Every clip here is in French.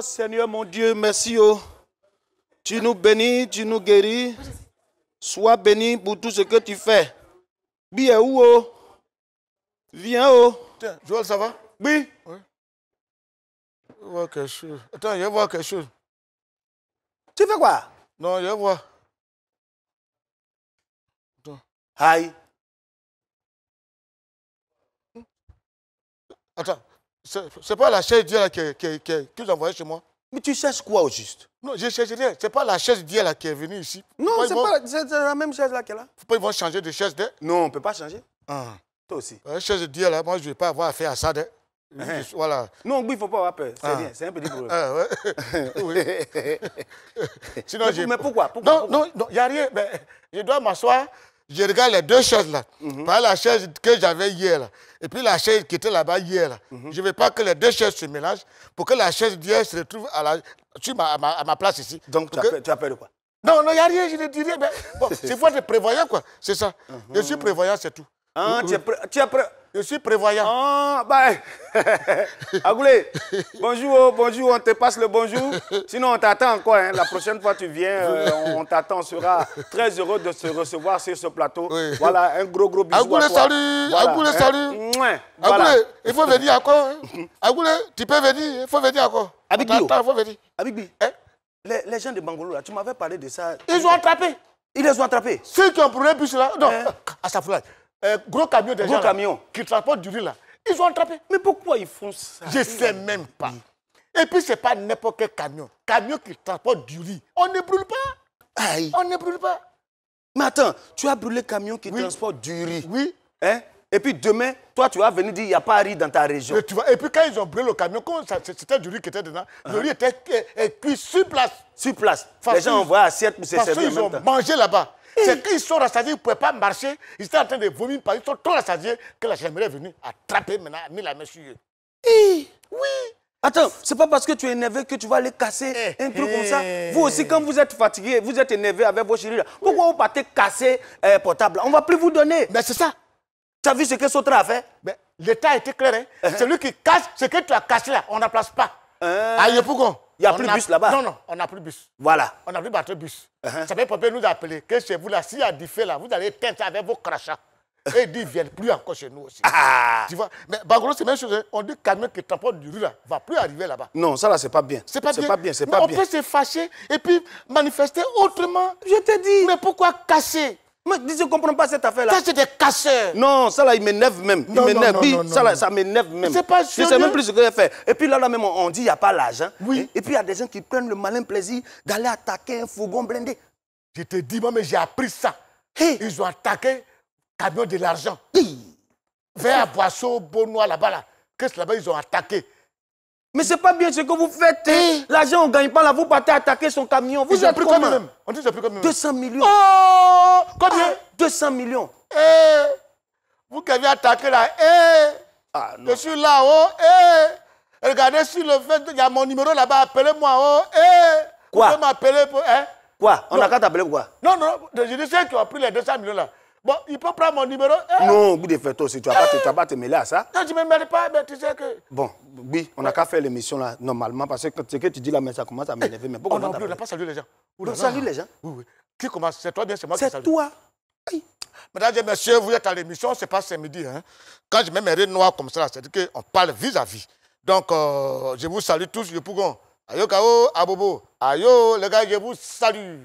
Oh Seigneur mon Dieu, merci. Oh. Tu nous bénis, tu nous guéris. Sois béni pour tout ce que tu fais. Bien où oh? Viens oh. Tiens, Joël, ça va? Oui. Oui. Je vais voir quelque chose. Attends, je vais voir quelque chose. Tu fais quoi? Non, je vais voir. Attends. Aïe. Attends, c'est pas la chaise d'hier qu'ils ont envoyée chez moi? Mais tu cherches quoi au juste? Non, j'ai cherché rien. C'est pas la chaise d'hier là qui est venue ici. Non, c'est la même chaise là qu'elle a. Faut pas ils vont changer de chaise d'hier? Non, on ne peut pas changer. Ah. Toi aussi. La chaise d'hier là, moi je ne vais pas avoir affaire à ça d'hier. Voilà. Non, il ne faut pas avoir peur. C'est bien, c'est un petit problème. Ah, ouais. Oui. Sinon, mais pourquoi? Non, il n'y a rien. Mais je dois m'asseoir. Je regarde les deux chaises là. Par la chaise que j'avais hier là. Et puis la chaise qui était là-bas hier là. Je ne veux pas que les deux chaises se mélangent pour que la chaise d'hier se retrouve sur ma place ici. Donc tu as peur de quoi? Non, il n'y a rien, je ne dis rien. Bon, c'est faut être prévoyant quoi. C'est ça. Je suis prévoyant, c'est tout. Ah, tu es prêt? Je suis prévoyant. Ah, bah. Agoulé, bonjour, on te passe le bonjour. Sinon, on t'attend encore. Hein. La prochaine fois, tu viens, on t'attend. On sera très heureux de se recevoir sur ce plateau. Oui. Voilà, un gros bisou. Agoulé, salut. Voilà. Agoulé, salut. Voilà. Agoulé, il faut venir encore. Hein. Agoulé, tu peux venir, il faut venir encore. Abigbi. Il faut venir. Abigbi, hein? Les gens de Bangolo, là, tu m'avais parlé de ça. Ils ont attrapé. Ils les ont attrapés. Ceux qui ont pris le bus là. Non, à sa foulade. Gros camion des gens camion qui transportent du riz là. Ils ont attrapé. Mais pourquoi ils font ça? Je ne sais même pas. Et puis, ce n'est pas n'importe quel camion. Camion qui transporte du riz. On ne brûle pas. Aïe. On ne brûle pas. Mais attends, tu as brûlé le camion qui transporte du riz. Oui. Hein? Et puis demain, toi, tu vas venir dire qu'il n'y a pas de riz dans ta région. Mais tu vois, et puis quand ils ont brûlé le camion, c'était du riz qui était dedans, le riz était cuit sur place. Sur place. Les gens envoient assiette pour se servir. Parce qu'ils ont mangé là-bas. C'est qu'ils sont rassasiés, ils ne pouvaient pas marcher. Ils étaient en train de vomir, ils sont trop rassasiés que la gendarmerie est venue attraper maintenant, a mis la main sur eux. Oui. Attends, c'est pas parce que tu es énervé que tu vas aller casser un truc comme ça. Vous aussi, quand vous êtes fatigué, vous êtes énervé avec vos chéris là. Pourquoi vous partez casser portable? On ne va plus vous donner. Mais c'est ça. Tu as vu ce que Sotra a fait? L'État a été clair. Hein? Celui qui casse, ce que tu as cassé là, on ne place pas. Aïe, pourquoi? Il n'y a plus de bus là-bas? Non, on n'a plus de bus. Voilà. On n'a plus de bus. Ça fait pas nous appeler que chez vous là, s'il y a du feu là, vous allez éteindre ça avec vos crachats. Et ils ne viennent plus encore chez nous aussi. Tu vois? Mais Bangolo, c'est la même chose. Hein? On dit que le camion qui transporte du riz là ne va plus arriver là-bas. Non, ça là, c'est pas bien. C'est pas bien. Mais on peut se fâcher et puis manifester autrement. Je te dis. Mais pourquoi casser? Mais je ne comprends pas cette affaire-là. Ça, c'est des casseurs. Non, ça là, il m'énerve même. Il m'énerve. Ça là, ça m'énerve même. C'est pas je ne sais même plus ce que j'ai fait. Et puis là même, on dit qu'il n'y a pas l'argent. Oui. Et puis il y a des gens qui prennent le malin plaisir d'aller attaquer un fourgon blindé. Je te dis, moi, mais j'ai appris ça. Ils ont attaqué le camion de l'argent. Vers Boisseau, Beaunois, là-bas, là. Qu'est-ce que là-bas, ils ont attaqué? Mais c'est pas bien ce que vous faites. L'argent, on ne gagne pas là. Vous partez attaquer son camion. Vous êtes pris combien même? On dit qu'ils ont pris combien? 200 millions. Oh! Combien? 200 millions. Vous qui avez attaqué là, je suis là-haut, regardez sur le fait, il y a mon numéro là-bas, appelez-moi, Quoi? Vous pouvez m'appeler pour, Quoi? On n'a qu'à t'appeler pourquoi? Non, je dis ceux qui ont pris les 200 millions là. Bon, il peut prendre mon numéro. Non, vous devez faire toi aussi. Tu ne vas pas te mêler à ça. Non, tu ne me mêles pas, mais tu sais que... Bon, oui, on n'a qu'à faire l'émission là, normalement, parce que ce que tu dis là, mais ça commence à m'énerver. Mais pourquoi on n'a pas salué les gens. On salue les gens? Oui. Qui commence? C'est toi bien, c'est moi qui salue. C'est toi. Mesdames et messieurs, vous êtes à l'émission, c'est pas samedi. Hein. Quand je mets mes raies noires comme ça, c'est-à-dire qu'on parle vis-à-vis. Donc, je vous salue tous, le Pougon. Ayo Kao, Abobo. Ayo, les gars, je vous salue.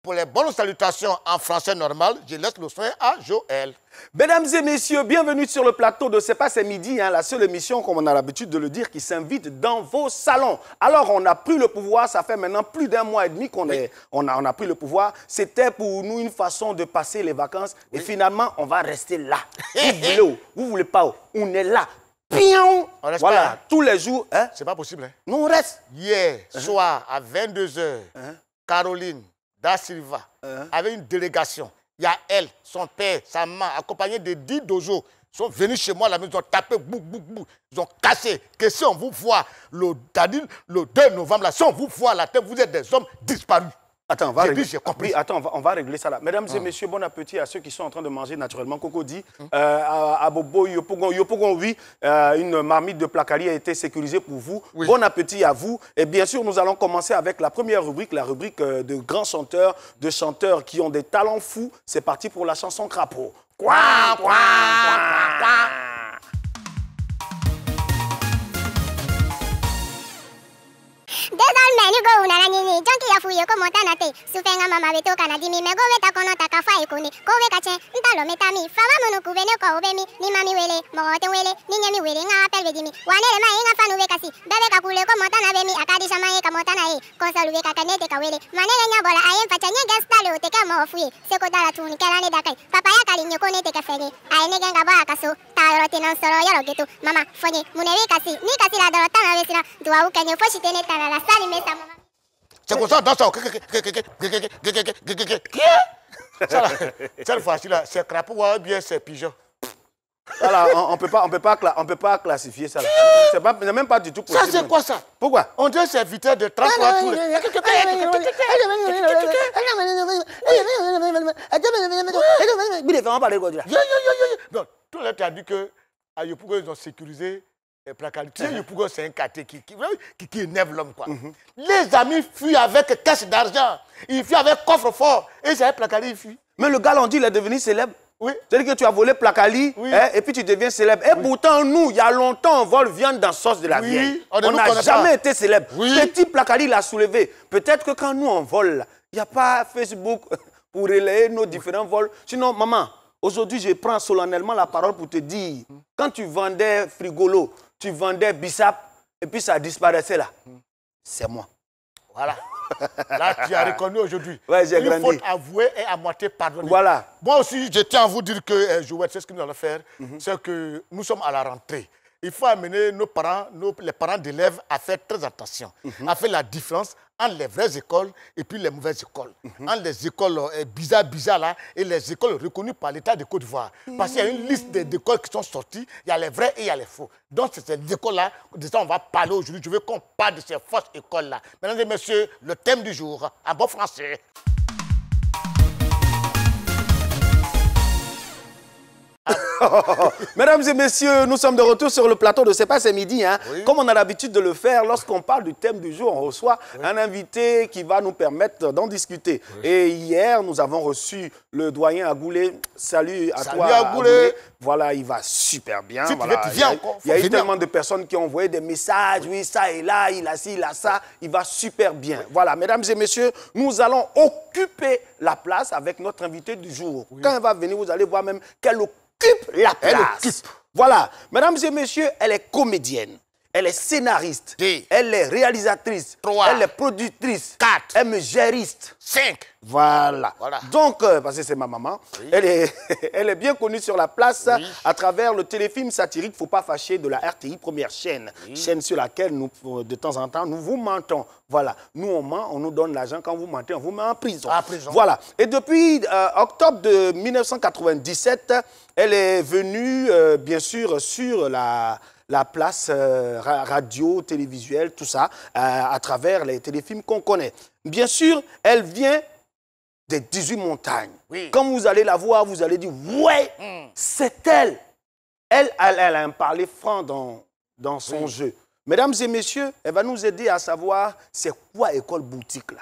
Pour les bonnes salutations en français normal, je laisse le soin à Joël. Mesdames et messieurs, bienvenue sur le plateau de C'est pas c'est midi, hein, la seule émission, comme on a l'habitude de le dire, qui s'invite dans vos salons. Alors, on a pris le pouvoir, ça fait maintenant plus d'1 mois et demi qu'on on a pris le pouvoir. C'était pour nous une façon de passer les vacances. Et finalement, on va rester là. Vous voulez où? Vous voulez pas où? On est là. Pion! Voilà, tous les jours. Hein? C'est pas possible. Hein? Non, on reste. Hier soir, à 22h, Caroline Da Silva, avec une délégation. Il y a elle, son père, sa maman, accompagnée de 10 dojos, sont venus chez moi, la maison, ils ont tapé, ils ont cassé. Que si on vous voit le 2 novembre, là, si on vous voit la tête, vous êtes des hommes disparus. Attends, on va régler. J'ai compris. Oui, attends, on va régler ça là. Mesdames et messieurs, bon appétit à ceux qui sont en train de manger naturellement. Coco dit, à Bobo, Yopogon, oui, une marmite de Placali a été sécurisée pour vous. Oui. Bon appétit à vous. Et bien sûr, nous allons commencer avec la première rubrique, la rubrique de grands chanteurs, de chanteurs qui ont des talents fous. C'est parti pour la chanson Crapaud. Quoi, quoi, quoi, quoi. Désormais, nous go na nini, junkie ya fuyo ko montana te. Sufenga mama beto kana dimi me go weta kono taka fa ikuni. Ko we kache, ntalo metami. Fama munu kubene ko obemi, ni mami wele, mote wele, ni nyami wele nga apel vedimi. Wanele ma inga fanu we kasi. Bebe ka kule ko montana bemi, akadi shama e ka montana e. Konsalu we ka kanete ka wele. Manele nya bola ayem facha nya gastale o te ka mo fuye. Seko dala tuni kala ne dakai. Papa ya kali nyoko ne te ka fege. Ay ne genga ba akaso. Tayoro tinan soro yoro gitu. Mama fonye, munewe kasi. Ni kasi la dorota na wesina. Dua ukenye foshite ne tala la sali me sa mama. C'est comme ça, dans ça. Cette fois-ci-là, c'est crapaud ou bien c'est pigeon. Voilà, on peut pas classifier ça. C'est même pas du tout possible. Ça, c'est quoi ça? Pourquoi? On dirait que c'est vitesse de 33 tours. Non, tout le monde a dit que à Yopougon, ils ont sécurisé les placards. Tu sais, Yopougon, c'est un quartier qui énerve l'homme, quoi. Les amis fuient avec caisse d'argent. Ils fuient avec coffre-fort. Et c'est un placard, ils fuient. Mais le gars, on dit, il est devenu célèbre. Oui. C'est-à-dire que tu as volé Placali, oui. Et puis tu deviens célèbre. Et pourtant, nous, il y a longtemps, on vole viande dans sauce de la vieille. On n'a jamais été célèbre. Petit Placali l'a soulevé. Peut-être que quand nous, on vole, il n'y a pas Facebook pour relayer nos différents vols. Sinon, maman, aujourd'hui, je prends solennellement la parole pour te dire, quand tu vendais Frigolo, tu vendais Bissap, et puis ça disparaissait là, c'est moi. Voilà. Là, tu as reconnu aujourd'hui. Ouais, j'ai grandi. Il faut avouer et à moitié pardonner. Voilà. Moi aussi, je tiens à vous dire que, Jouette, c'est ce que nous allons faire, c'est que nous sommes à la rentrée. Il faut amener nos parents, les parents d'élèves à faire très attention, à faire la différence entre les vraies écoles et puis les mauvaises écoles. Entre les écoles bizarres là et les écoles reconnues par l'État de Côte d'Ivoire. Parce qu'il y a une liste d'écoles qui sont sorties, il y a les vraies et il y a les faux. Donc c'est ces écoles-là, de ça on va parler aujourd'hui. Je veux qu'on parle de ces fausses écoles-là. Mesdames et messieurs, le thème du jour, en bon français. Mesdames et messieurs, nous sommes de retour sur le plateau de C'est pas c'est midi. Hein. Oui. Comme on a l'habitude de le faire, lorsqu'on parle du thème du jour, on reçoit un invité qui va nous permettre d'en discuter. Oui. Et hier, nous avons reçu le doyen Agoulé. Salut à toi, Agoulé. Voilà, il va super bien. Si voilà. tu viens encore. Il y a eu tellement de personnes qui ont envoyé des messages. Oui, ça et là, il a ci, il a ça. Il va super bien. Oui. Voilà, mesdames et messieurs, nous allons occuper la place avec notre invité du jour. Oui. Quand elle va venir, vous allez voir même qu'elle occupe la place. Voilà. Mesdames et messieurs, elle est comédienne. Elle est scénariste. 2. Elle est réalisatrice. 3. Elle est productrice. 4. Elle me gériste. 5. Voilà. Donc, parce que c'est ma maman, oui. elle est bien connue sur la place à travers le téléfilm satirique Faut pas fâcher de la RTI Première Chaîne. Chaîne sur laquelle, nous, de temps en temps, nous vous mentons. Voilà. Nous, on ment, on nous donne l'argent. Quand vous mentez, on vous met en prison. Voilà. Et depuis octobre de 1997, elle est venue, bien sûr, sur la place radio, télévisuelle, tout ça, à travers les téléfilms qu'on connaît. Bien sûr, elle vient des 18 montagnes. Oui. Quand vous allez la voir, vous allez dire, ouais, c'est elle. Elle a un parler franc dans son jeu. Mesdames et messieurs, elle va nous aider à savoir c'est quoi École Boutique là.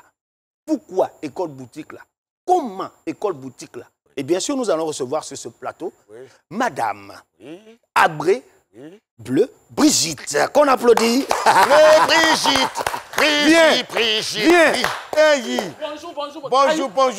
Pourquoi École Boutique là? Comment École Boutique là? Et bien sûr, nous allons recevoir sur ce plateau Madame Abré Bleu Brigitte, qu'on applaudit. Brigitte.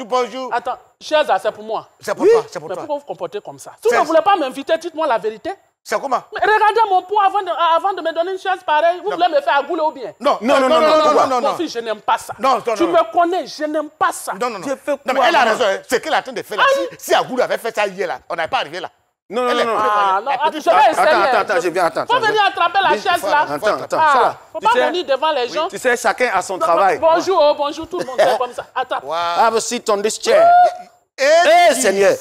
Bonjour. Attends, chers, c'est pour moi. C'est pour toi, c'est pour toi. Mais pourquoi vous comportez comme ça? Si vous ne voulez pas m'inviter, dites-moi la vérité. C'est comment? Mais regardez mon poids avant de me donner une chaise pareille. Vous voulez me faire agouler ou bien? Non. Mon fils, je n'aime pas ça. Tu me connais, je n'aime pas ça. Non. Je fais quoi? Non, mais elle a raison. C'est qu'elle est en train de faire là. Si Agoulé avait fait ça hier là, on n'avait pas arrivé là. Non. Je vais essayer. Attends, je viens. Faut venir attraper la chaise là. Attends. Faut pas venir devant les gens. Tu sais, chacun a son travail. Bonjour tout le monde. C'est comme ça. Attends. Have a seat on this chair. Eh, Seigneur.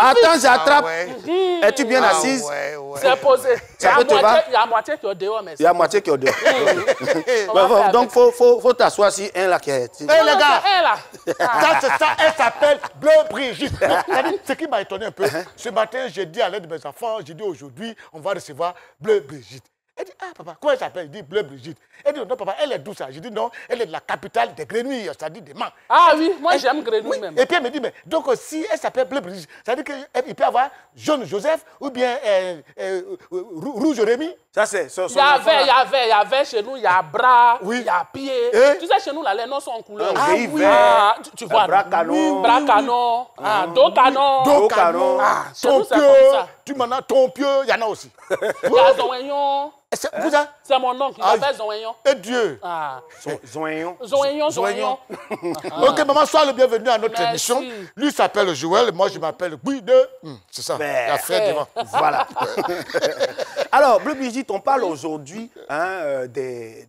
Attends, j'attrape. Es-tu bien assise? C'est posé. Il y a moitié qui est dehors, mais il y a moitié qui est dehors. Donc, faut t'asseoir si un là qui est... Eh, les gars, ça, elle s'appelle Bleu Brigitte. Ce qui m'a étonné un peu, ce matin, j'ai dit à l'aide de mes enfants, j'ai dit aujourd'hui, on va recevoir Bleu Brigitte. Elle dit, ah papa, comment elle s'appelle? Il dit Bleu Brigitte. Elle dit, non papa, elle est d'où ça? J'ai dit, non, elle est de la capitale des grenouilles, c'est-à-dire des mains. Ah oui, moi j'aime grenouille même. Et puis elle me dit, mais donc si elle s'appelle Bleu Brigitte, ça veut dire qu'il peut y avoir Jaune Joseph ou bien Rouge Rémi? Ça c'est... Il y avait chez nous, il y a bras, il y a pied. Tu sais, chez nous, là, les noms sont en couleur. Ah oui, tu vois. Bras canon. Bras canon. Dos canon. Dos canon. Ton pieu, tu m'en as ton pieu, il y en a aussi. Il y a Zoéon. C'est mon oncle, il s'appelle Zoéon. Et Dieu. Zoéon. Ok, maman, sois le bienvenu à notre émission. Lui s'appelle Joël, moi je m'appelle Guide. C'est ça, la fête devant. Voilà. Alors, Bleu Brigitte, on parle aujourd'hui des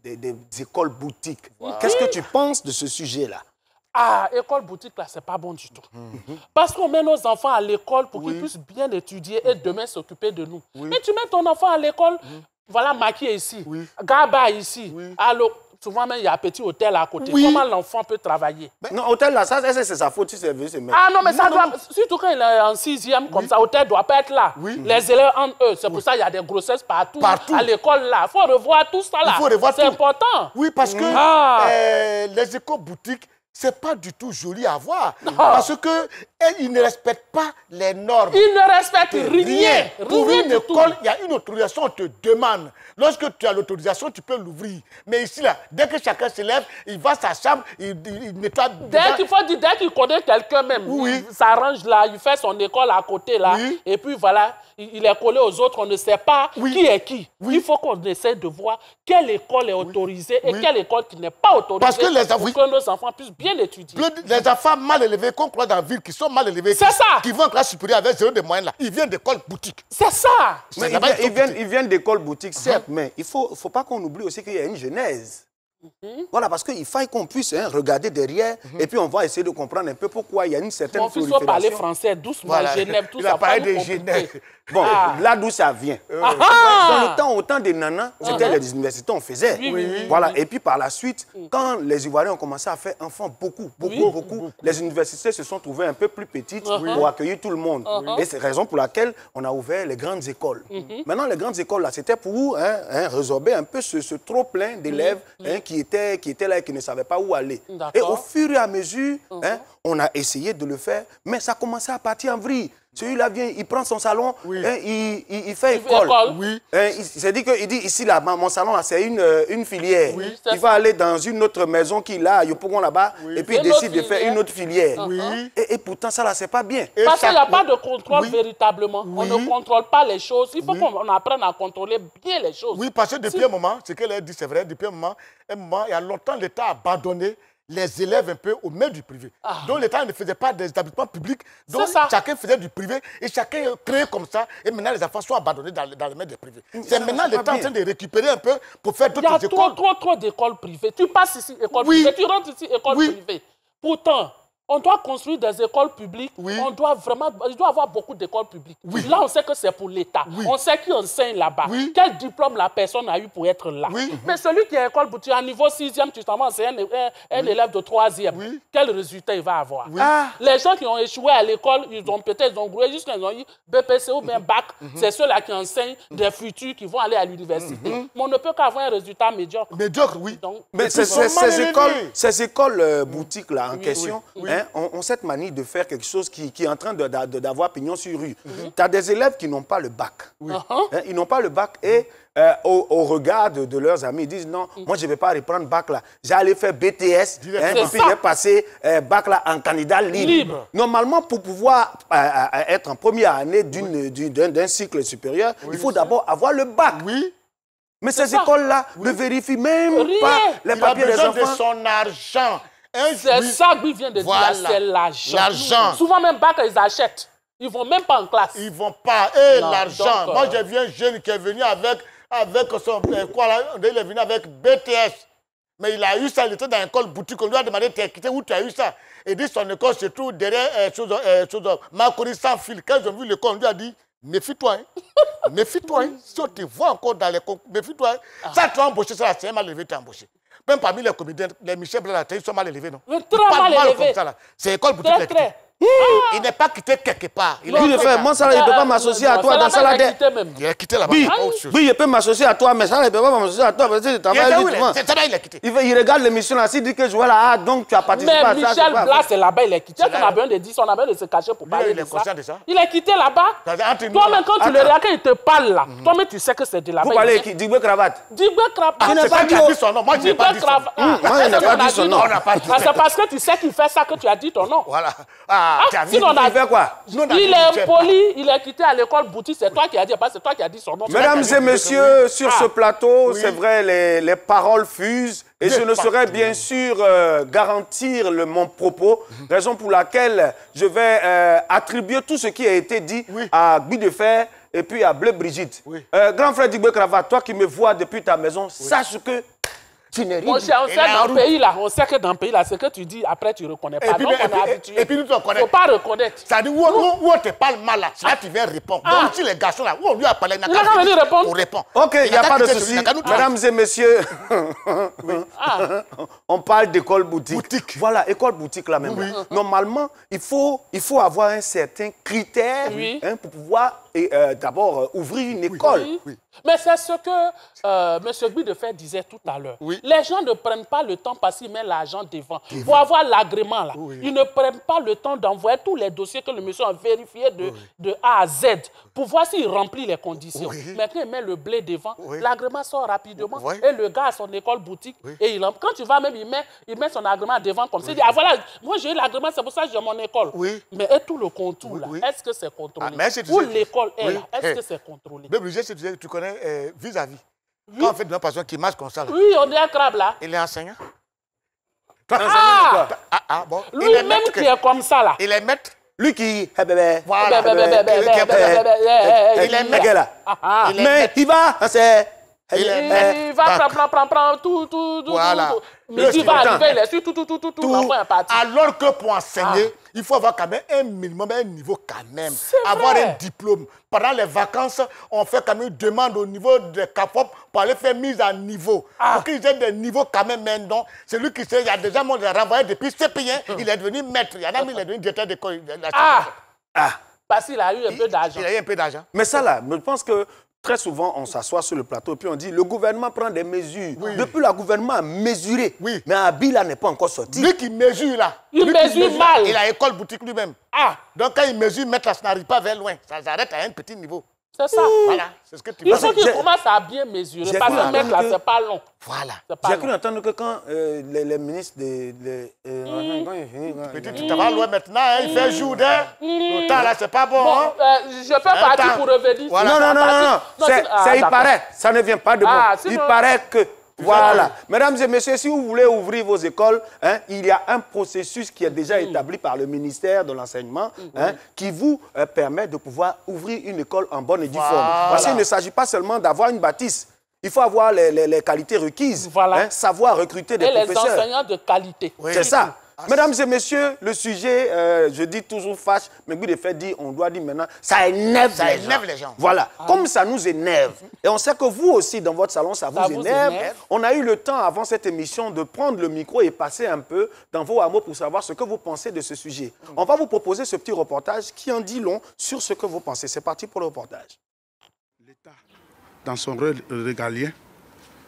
écoles boutiques. Qu'est-ce que tu penses de ce sujet-là? Ah, école boutique, là, c'est pas bon du tout. Parce qu'on met nos enfants à l'école pour qu'ils puissent bien étudier et demain s'occuper de nous. Mais tu mets ton enfant à l'école, voilà, maquillé ici, Gaba ici, alors, souvent même il y a un petit hôtel à côté. Comment l'enfant peut travailler? Non, hôtel là, ça c'est sa faute si c'est venu se mettre. Ah non, mais ça doit, surtout quand il est en 6e, comme ça, hôtel doit pas être là. Les élèves en eux, c'est pour ça qu'il y a des grossesses partout. À l'école là, il faut revoir tout ça là. C'est important. Oui, parce que les écoles boutiques, c'est pas du tout joli à voir. Parce qu'ils ne respectent pas les normes. Ils ne respectent rien. Pour une école, il y a une autorisation, on te demande. Lorsque tu as l'autorisation, tu peux l'ouvrir. Mais ici, là, dès que chacun se lève, il va à sa chambre, il nettoie. Dès qu'il connaît quelqu'un même, il s'arrange là, il fait son école à côté là. Et puis voilà, il est collé aux autres, on ne sait pas qui est qui. Il faut qu'on essaie de voir quelle école est autorisée et quelle école qui n'est pas autorisée. Parce que pour que nos enfants puissent bien étudier. Les enfants mal élevés, qu'on croit dans la ville, qui sont mal élevés, qui vont en classe supérieure avec 0 de moyenne là, ils viennent d'école boutique. C'est ça. Mais ils viennent d'école boutique, certes, mais il ne faut pas qu'on oublie aussi qu'il y a une genèse. Voilà, parce qu'il faut qu'on puisse regarder derrière et puis on va essayer de comprendre un peu pourquoi il y a une certaine prolifération. Mon fils va parler français doucement, Genève, tout ça. Il a parlé de Genève. Bon, là d'où ça vient. Dans le temps des nanas, c'était les universités, on faisait. Voilà, et puis par la suite, quand les Ivoiriens ont commencé à faire enfants, beaucoup, les universités se sont trouvées un peu plus petites pour accueillir tout le monde. Et c'est la raison pour laquelle on a ouvert les grandes écoles. Maintenant, les grandes écoles, là, c'était pour résorber un peu ce trop-plein d'élèves qui étaient là et qui ne savaient pas où aller. Et au fur et à mesure, on a essayé de le faire, mais ça commençait à partir en vrille. Celui-là vient, il prend son salon, il fait école. Il s'est dit qu'il dit, ici, là, mon salon, c'est une filière. Il va aller dans une autre maison qu'il a, il y là-bas, et puis il décide de faire une autre filière. Et pourtant, ça, là, c'est pas bien. Parce qu'il n'y a pas de contrôle véritablement. On ne contrôle pas les choses. Il faut qu'on apprenne à contrôler bien les choses. Oui, parce que depuis un moment, ce qu'elle a dit, c'est vrai, depuis un moment, il y a longtemps, l'État a abandonné les élèves un peu aux mains du privé. Donc l'État ne faisait pas des établissements publics, donc chacun faisait du privé et chacun créait comme ça. Et maintenant les enfants sont abandonnés dans les mains des privés. C'est maintenant l'État en train de récupérer un peu pour faire d'autres écoles. Il y a trop d'écoles privées. Tu passes ici, école privée, tu rentres ici, école privée. Pourtant, on doit construire des écoles publiques. Il doit y avoir beaucoup d'écoles publiques. Là, on sait que c'est pour l'État. On sait qui enseigne là-bas. Quel diplôme la personne a eu pour être là. Mais celui qui est école boutique, à niveau 6e, tu t'en vas enseigner un élève de 3e. Quel résultat il va avoir? Les gens qui ont échoué à l'école, ils ont grouillé jusqu'à ils ont eu BPC ou bien bac. C'est ceux-là qui enseignent des futurs qui vont aller à l'université. Mais on ne peut qu'avoir un résultat médiocre. Médiocre, oui. Donc, mais ces écoles boutiques-là en question, ont cette manie de faire quelque chose qui est en train d'avoir pignon sur rue. Tu as des élèves qui n'ont pas le bac. Ils n'ont pas le bac et au regard de leurs amis, ils disent non, moi je ne vais pas reprendre bac là. J'allais faire BTS et puis j'ai passé bac là en candidat libre. Normalement, pour pouvoir être en première année d'un cycle supérieur, il faut d'abord avoir le bac. Mais ces écoles-là ne vérifient même pas les papiers des enfants. Il a besoin de son argent. C'est ça que vient de dire, c'est l'argent. Souvent même bac, ils achètent. Ils ne vont même pas en classe. Ils ne vont pas. Et l'argent. Moi, j'ai vu un jeune qui est venu avec son... Quoi là? Il est venu avec BTS. Mais il a eu ça, il était dans l'école boutique, on lui a demandé tu as quitté où tu as eu ça. Il dit son école se trouve derrière Marcory sans fil. Quand ils ont vu l'école, on lui a dit méfie-toi, hein. Méfie-toi, hein. Si on te voit encore dans les concours, méfie-toi. Hein. Ça, tu as embauché, ça, c'est mal élevé, tu as embauché. Même parmi les comédiens, les Michel Blanc, ils sont mal élevés, non? Très mal élevés. C'est l'école boutique. Très. Il n'est pas quitté quelque part. Il de faire, moi, ça, je ne peux pas m'associer à toi dans ça là. Il est quitté là-bas. Oui, je peux m'associer à toi, mais ça, je ne peux pas m'associer à toi parce que tu travailles justement. C'est là, il est quitté. Il regarde l'émission là, s'il dit que je vois là, donc tu as participé à ça. Mais Michel Blas, c'est là-bas, il est quitté. On a besoin de dire, on a besoin de se cacher pour parler de ça. Il est quitté là-bas. Toi-même, quand tu le regardes, quand il te parle là, toi-même, tu sais que c'est de là-bas. Vous parlez qui? Diboué Cravate. Diboué Cravate. Je n'ai pas dit son nom. Moi, je n'ai pas dit son nom. Moi, je n'ai pas dit son nom. C'est parce que tu sais qu'il fait ça que tu as dit ton nom. Voilà. Sinon, il fait quoi? Il est poli, il est quitté à l'école boutique, c'est toi qui as dit, c'est toi qui as dit son nom. Mesdames et messieurs, sur ce plateau, c'est vrai, les paroles fusent. Et je ne saurais bien sûr garantir mon propos, raison pour laquelle je vais attribuer tout ce qui a été dit à Guy de Fer et puis à Bleu Brigitte. Grand frère Diboué Cravate, toi qui me vois depuis ta maison, sache que tu n'es rien. On sait dans le pays là, on sait que dans le pays là, ce que tu dis, après tu ne reconnais pas. Donc on est habitué. Et puis nous te reconnaissons. Il ne faut pas reconnaître. Ça dit où on te parle mal là, là tu viens répondre. Donc si les garçons là, où on lui a parlé, il a qu'à venir répondre. on répond. Ok, il n'y a pas de souci. Mesdames et messieurs, on parle d'école boutique. Voilà, école boutique là même. Normalement, il faut avoir un certain critère pour pouvoir d'abord ouvrir une école. Mais c'est ce que M. Guy de Fer disait tout à l'heure. Les gens ne prennent pas le temps parce qu'ils mettent l'argent devant. Pour avoir l'agrément là, ils ne prennent pas le temps d'envoyer tous les dossiers que le monsieur a vérifiés de A à Z pour voir s'il remplit les conditions. Mais quand il met le blé devant, l'agrément sort rapidement et le gars a son école boutique et il quand tu vas même, il met son agrément devant comme ça. Il dit, ah voilà, moi j'ai eu l'agrément, c'est pour ça que j'ai mon école. Mais et tout le contour là, est-ce que c'est contrôlé? Où l'école est là, est-ce que c'est contrôlé? Tu connais vis-à-vis. Quand on fait de la personne qui marche comme ça. Là. Oui, on est un crabe là. Il est enseignant. Bon. Lui-même qui est comme ça là. Il est maître. Lui qui... Voilà. Il est maître là. Mais il va... Il va prendre tout. Voilà. Mais il va arriver, il est sur tout. Alors que pour enseigner, il faut avoir quand même un minimum, un niveau quand même. Avoir un diplôme. Pendant les vacances, on fait quand même une demande au niveau de CAFOP pour aller faire mise à niveau. Pour qu'ils aient des niveaux quand même maintenant. C'est lui qui sait, il y a déjà monde renvoyé depuis CP1, il est devenu maître. Il y en a mis, il est devenu directeur d'école. Parce qu'il a eu un peu d'argent. Il a eu un peu d'argent. Mais ça là, je pense que très souvent, on s'assoit sur le plateau et puis on dit le gouvernement prend des mesures. Depuis, le gouvernement a mesuré. Mais Abila n'est pas encore sorti. Lui qui mesure là. Il mesure mal. Il a école boutique lui-même. Donc quand il mesure, mettre ça n'arrive pas vers loin. Ça s'arrête à un petit niveau. C'est ça. Voilà. C'est ce que tu Il faut qu'il commence à bien mesurer. Parce que mettre là, c'est pas long. Voilà. J'ai cru entendre que quand les ministres tu t'en vas loin maintenant, hein, il fait jour d'air. Le temps là, c'est pas bon. Je fais partie pour revenir. Voilà. Non. Il paraît. Ça ne vient pas de moi. Il paraît que... Voilà. Mesdames et messieurs, si vous voulez ouvrir vos écoles, il y a un processus qui est déjà établi par le ministère de l'Enseignement qui vous permet de pouvoir ouvrir une école en bonne et due forme. Parce qu'il ne s'agit pas seulement d'avoir une bâtisse. Il faut avoir les qualités requises, savoir recruter des professeurs. Et les enseignants de qualité. C'est ça. Mesdames et messieurs, le sujet, je dis toujours fâche, mais Guy de Fer dit, on doit dire maintenant, ça énerve les gens. Voilà, comme ça nous énerve. Et on sait que vous aussi, dans votre salon, ça vous énerve. On a eu le temps, avant cette émission, de prendre le micro et passer un peu dans vos hameaux pour savoir ce que vous pensez de ce sujet. On va vous proposer ce petit reportage qui en dit long sur ce que vous pensez. C'est parti pour le reportage. L'État, dans son rôle régalien,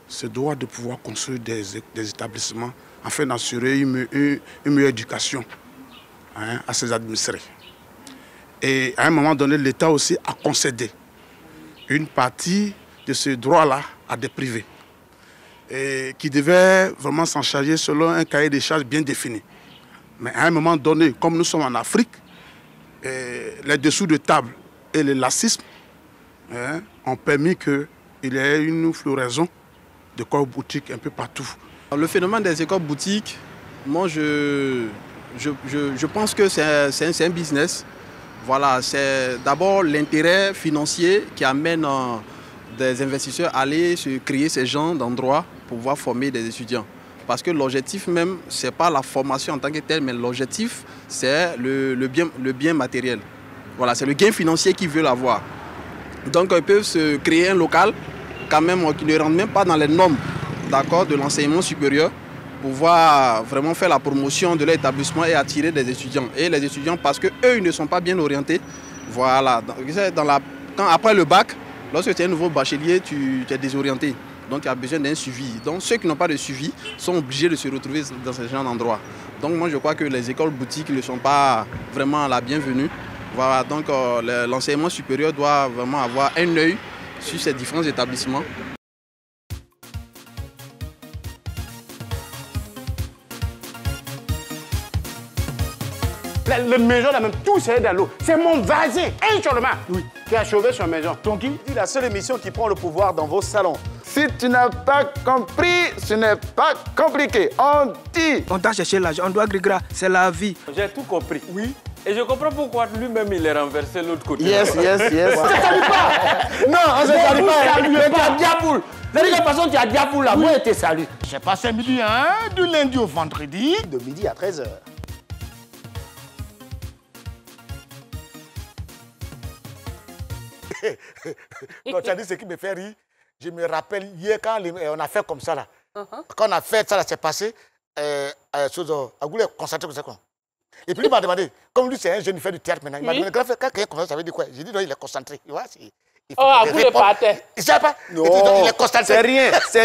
se doit de pouvoir construire des établissements afin d'assurer une meilleure éducation à ses administrés. Et à un moment donné, l'État aussi a concédé une partie de ce droit-là à des privés et qui devaient vraiment s'en charger selon un cahier des charges bien défini. Mais à un moment donné, comme nous sommes en Afrique, les dessous de table et le lacisme ont permis qu'il y ait une floraison d'écoles boutiques un peu partout. Le phénomène des écoles boutiques, moi je pense que c'est un business. Voilà, c'est d'abord l'intérêt financier qui amène des investisseurs à aller se créer ces genres d'endroits pour pouvoir former des étudiants. Parce que l'objectif même, ce n'est pas la formation en tant que telle, mais l'objectif, c'est le bien matériel. Voilà, c'est le gain financier qu'ils veulent avoir. Donc, ils peuvent se créer un local, quand même, qui ne rentre même pas dans les normes, d'accord, de l'enseignement supérieur, pour pouvoir vraiment faire la promotion de l'établissement et attirer des étudiants. Et les étudiants, parce qu'eux, ils ne sont pas bien orientés. Voilà, après le bac, lorsque tu es un nouveau bachelier, tu es désorienté. Donc, tu as besoin d'un suivi. Donc, ceux qui n'ont pas de suivi sont obligés de se retrouver dans ce genre d'endroit. Donc, moi, je crois que les écoles boutiques ne sont pas vraiment la bienvenue. Voilà, donc l'enseignement supérieur doit vraiment avoir un œil sur ces différents établissements. La maison, là même, tout c'est dans l'eau. C'est mon voisin, un seulement, qui a sauvé son maison. Donc, C'est la seule émission qui prend le pouvoir dans vos salons. si tu n'as pas compris, ce n'est pas compliqué. On dit. On doit chercher l'argent, on doit gris-gras, c'est la vie. J'ai tout compris. Oui. Et je comprends pourquoi lui-même il est renversé de l'autre côté. Yes. Ça ne salue pas. Non, on ne salue pas. Mais tu as diaboule. De toute façon, tu as diaboule là. Moi, je te salue. J'ai passé midi, du lundi au vendredi. De midi à 13h. Donc, tu as dit ce qui me fait rire. Je me rappelle hier quand on a fait comme ça là. Quand on a fait ça là, c'est passé. À Goulet, concentré comme ça. Et puis il m'a demandé, comme lui c'est un jeune, il fait du théâtre maintenant. Il m'a demandé, quand quelqu'un comme ça veut dire quoi? J'ai dit non, il est concentré. Tu vois, à Goulet partait. Il ne sait pas. Non, il est concentré. c'est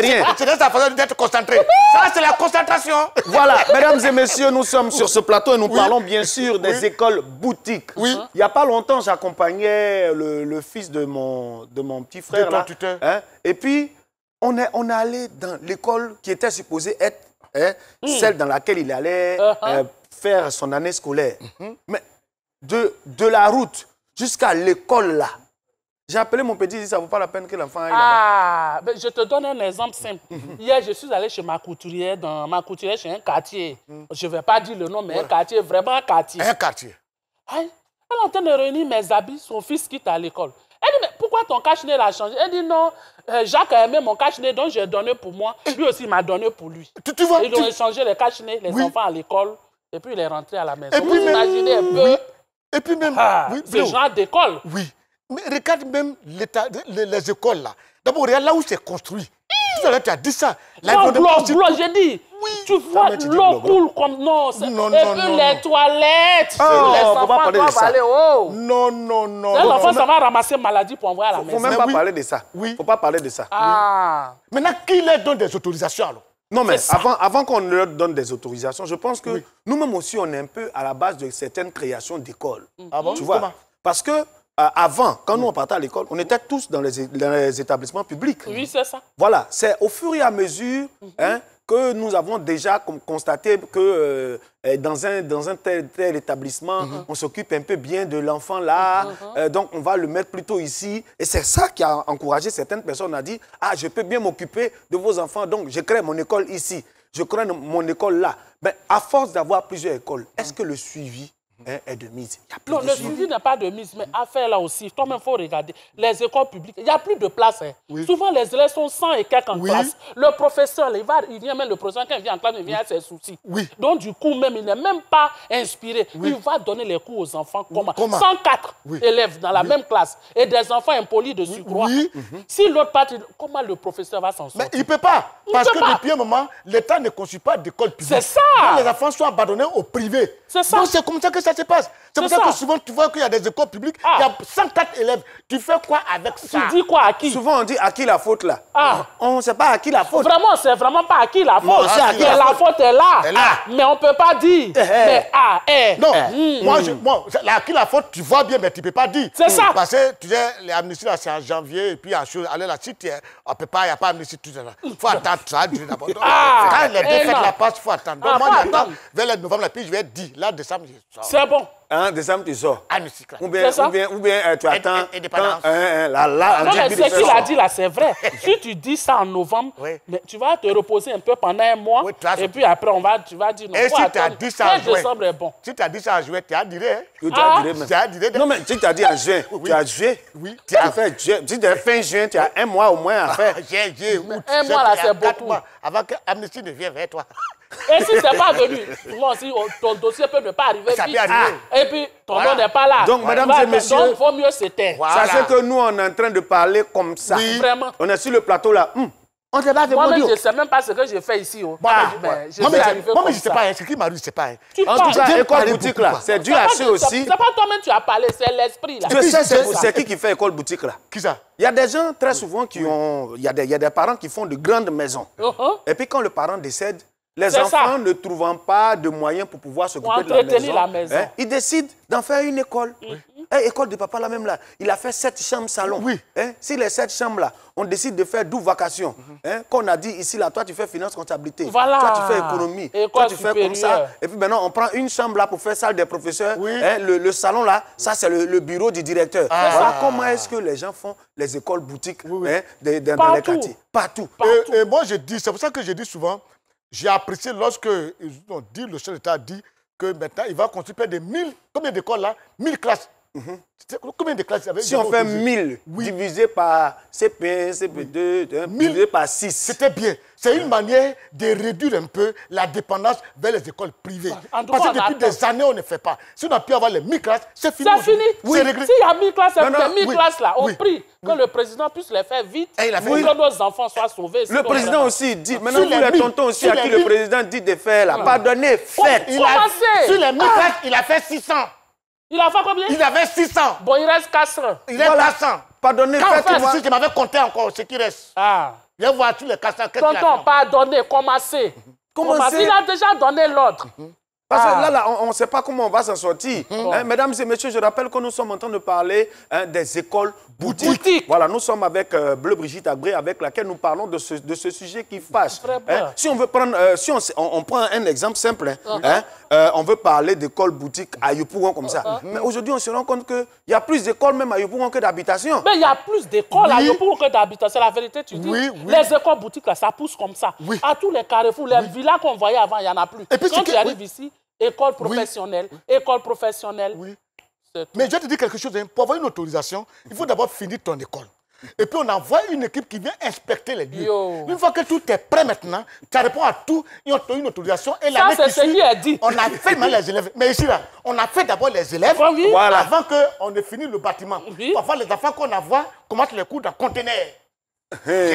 rien. C'est sa façon d'être concentré. Ça, c'est la concentration. Voilà, mesdames et messieurs, nous sommes sur ce plateau et nous parlons bien sûr des écoles boutiques. Oui. Il n'y a pas longtemps, j'accompagnais le fils de mon petit frère. De ton là, tuteur. hein, et puis, on est allé dans l'école qui était supposée être celle dans laquelle il allait faire son année scolaire. Mais de la route jusqu'à l'école là, j'ai appelé mon petit, il dit ça ne vaut pas la peine que l'enfant aille là-bas. Ben, je te donne un exemple simple. Hier, je suis allé chez ma couturière, chez un quartier. Je ne vais pas dire le nom, mais un quartier, vraiment un quartier. Un quartier. Elle est en train de réunir mes habits, son fils quitte à l'école. Elle dit, mais pourquoi ton cache-nez l'a changé? Elle dit, non, Jacques a aimé mon cache-nez, donc j'ai donné pour moi. Lui aussi, il m'a donné pour lui. Tu vois, Ils ont échangé les cache-nez, les enfants à l'école, et puis il est rentré à la maison. Et puis Vous imaginez un peu Et puis même, ce genre d'école. Oui. Mais regarde même les écoles là. D'abord, regarde là où c'est construit. Tout à l'heure, tu as dit ça. J'ai dit. Oui. Tu vois, l'eau coule comme... Non, et puis les toilettes. Les enfants doivent aller haut. Non. L'enfant, ça va ramasser maladie pour envoyer à la maison. Il ne faut même pas parler de ça. Il ne faut pas parler de ça. Maintenant, qui leur donne des autorisations alors? Non, mais avant qu'on leur donne des autorisations, je pense que nous-mêmes aussi, on est un peu à la base de certaines créations d'écoles. Ah bon? Tu vois? Comment? Parce que avant, quand nous on partait à l'école, on était tous dans les établissements publics. Oui, c'est ça. Voilà, c'est au fur et à mesure que nous avons déjà constaté que dans un tel établissement, on s'occupe un peu bien de l'enfant là, donc on va le mettre plutôt ici. Et c'est ça qui a encouragé certaines personnes à dire « Ah, je peux bien m'occuper de vos enfants, donc je crée mon école ici, je crée mon école là. » Mais à force d'avoir plusieurs écoles, est-ce que le suivi est de mise? Non, le suivi n'est pas de mise, mais affaire là aussi, toi-même, il faut regarder. Les écoles publiques, il n'y a plus de place. Souvent, les élèves sont 100 et quelques en classe. Le professeur, il vient même, le professeur, quand il vient en classe, il vient à ses soucis. Donc, du coup, même, il n'est même pas inspiré. Il va donner les cours aux enfants. Comment 104 élèves dans la même classe et des enfants impolis de surcroît. Si l'autre partie, comment le professeur va s'en sortir? Mais il ne peut pas. Parce que depuis un moment, l'État ne conçoit pas d'école publique. C'est ça. Donc, les enfants sont abandonnés au privé. C'est ça. Donc, c'est comme ça que ça se passe. C'est pour ça que souvent, tu vois qu'il y a des écoles publiques, il y a 104 élèves. Tu fais quoi avec ça? Tu dis quoi à qui? Souvent, on dit à qui la faute là? On ne sait pas à qui la faute. Vraiment, c'est vraiment pas à qui la faute. La faute est là. Mais on ne peut pas dire. Non, moi, à qui la faute, tu vois bien, mais tu ne peux pas dire. C'est ça. Parce que tu sais, les amnisties, c'est en janvier, et puis allez là, si tu on peut pas, il n'y a pas d'amnistie, tout ça. Il faut attendre, ça va durer d'abord. Quand les deux fêtes la passent, il faut attendre. Donc, moi, j'attends vers le novembre, puis je vais dire, là, décembre, je sors. C'est bon. Décembre, tu sors. Ou bien tu attends. Ce qu'il a dit là, c'est vrai. Si tu dis ça en novembre, mais tu vas te reposer un peu pendant un mois. Et puis après, tu vas dire non. Et si tu as dit ça en juin, décembre est bon. Si tu as dit ça en juin, tu as duré. Non, mais si tu as dit en juin, tu as juillet. Oui. Tu as fait juin. Si tu as fin juin, tu as un mois au moins à faire. Juillet, août. Un mois là, c'est beaucoup. avant que Amnesty ne vienne vers toi. Et si c'est pas venu, souvent aussi, ton dossier peut ne pas arriver Ça vite. peut arriver. Et puis, ton nom n'est pas là. Donc, mesdames et messieurs, donc, vaut mieux se taire. Voilà. Sachez que nous, on est en train de parler comme ça. Oui. Vraiment. On est sur le plateau là. On ne sait pas Moi-même, je ne sais même pas ce que j'ai fait ici. Oh. Mais je Moi, vais arriver mais comme je ne sais ça. pas, ce qui m'arrive, je ne sais pas. Tu En parles. tout cas, J'aime école parler boutique beaucoup, là, quoi. c'est dû C'est à pas- ceux aussi. C'est pas toi-même tu as parlé, c'est l'esprit là. Tu sais, c'est ça. c'est qui fait école boutique là? Qui ça? Il y a des gens très souvent qui ont. Il y a des parents qui font de grandes maisons. Et puis quand le parent décède, les C'est enfants ça. ne trouvant pas de moyens pour pouvoir s'occuper de entretenir la maison. Ils décident d'en faire une école. École de papa là même là, il a fait 7 chambres salon. Oui. Si les 7 chambres là, on décide de faire 12 vacations. Qu'on a dit ici là, toi tu fais finance comptabilité, Voilà. toi tu fais économie, École toi tu fais comme ça. supérieure. Et puis maintenant on prend une chambre là pour faire salle des professeurs. Oui. Le salon là, ça c'est le bureau du directeur. Voilà comment est-ce que les gens font les écoles boutiques dans les Partout. quartiers. Partout. Et moi, je dis, c'est pour ça que je dis souvent, j'ai apprécié lorsque le chef d'État a dit que maintenant, il va construire près de 1000, combien d'écoles là? 1000 classes. Combien de classes il y avait? Si on fait 1000 divisé par CP1, CP2, divisé par 6. C'était bien. C'est une manière de réduire un peu la dépendance vers les écoles privées. En tout Parce cas, que depuis des années, on ne fait pas. Si on a pu avoir les 1000 classes, c'est fini. C'est fini. C'est réglé. S'il y a 1000 classes, Non, non, ces 1000 oui, classes là, on oui, prie que le président puisse les faire vite Et il a fait pour vite. que nos enfants soient sauvés. Le Sinon, président vraiment. aussi dit, maintenant Sur tous les les 1000, tontons aussi sur à les qui le 1000. président dit de faire là, pardonnez, faites. Commencez. Sur les 1000 classes, il a fait 600. Il a fait combien? Il avait 600. Bon, il reste 400. Il est Voilà. 400. Pardonnez, Quand on faites. fait moi. ici, je m'avais compté encore ce qui reste. Ah. Viens voir tous les 400. Qu'est-ce qu'il a Tonton, fait? pardonnez, commencez. Commencez. Il a déjà donné l'ordre. Parce que là, on ne sait pas comment on va s'en sortir. Bon. Mesdames et messieurs, je rappelle que nous sommes en train de parler des écoles boutiques. Boutiques. Voilà, nous sommes avec Bleu Brigitte Agré, avec laquelle nous parlons de ce sujet qui fâche. Très bien. Si on veut prendre, si on prend un exemple simple, on veut parler d'écoles boutiques à Yopougon comme ça. Mais aujourd'hui, on se rend compte qu'il y a plus d'écoles même à Yopougon que d'habitations. Mais il y a plus d'écoles à Yopougon que d'habitants. C'est la vérité, tu dis. Oui, oui. Les écoles boutiques, là, ça pousse comme ça. Oui. À tous les carrefours, les villas qu'on voyait avant, il n'y en a plus. Et puis, Quand c'est tu que- arrives ici, école professionnelle, école professionnelle. Oui. c'est tout. Mais je vais te dire quelque chose. Pour avoir une autorisation, il faut d'abord finir ton école. Et puis on envoie une équipe qui vient inspecter les lieux. Yo. Une fois que tout est prêt maintenant, tu réponds à tout, ils ont une autorisation. Et l'année c'est qui ce suit, qui est dit. on a fait maintenant les élèves. Mais ici, là, on a fait d'abord les élèves Oui. Voilà. avant qu'on ait fini le bâtiment. Oui. Parfois, les enfants qu'on envoie commencent les cours dans conteneur.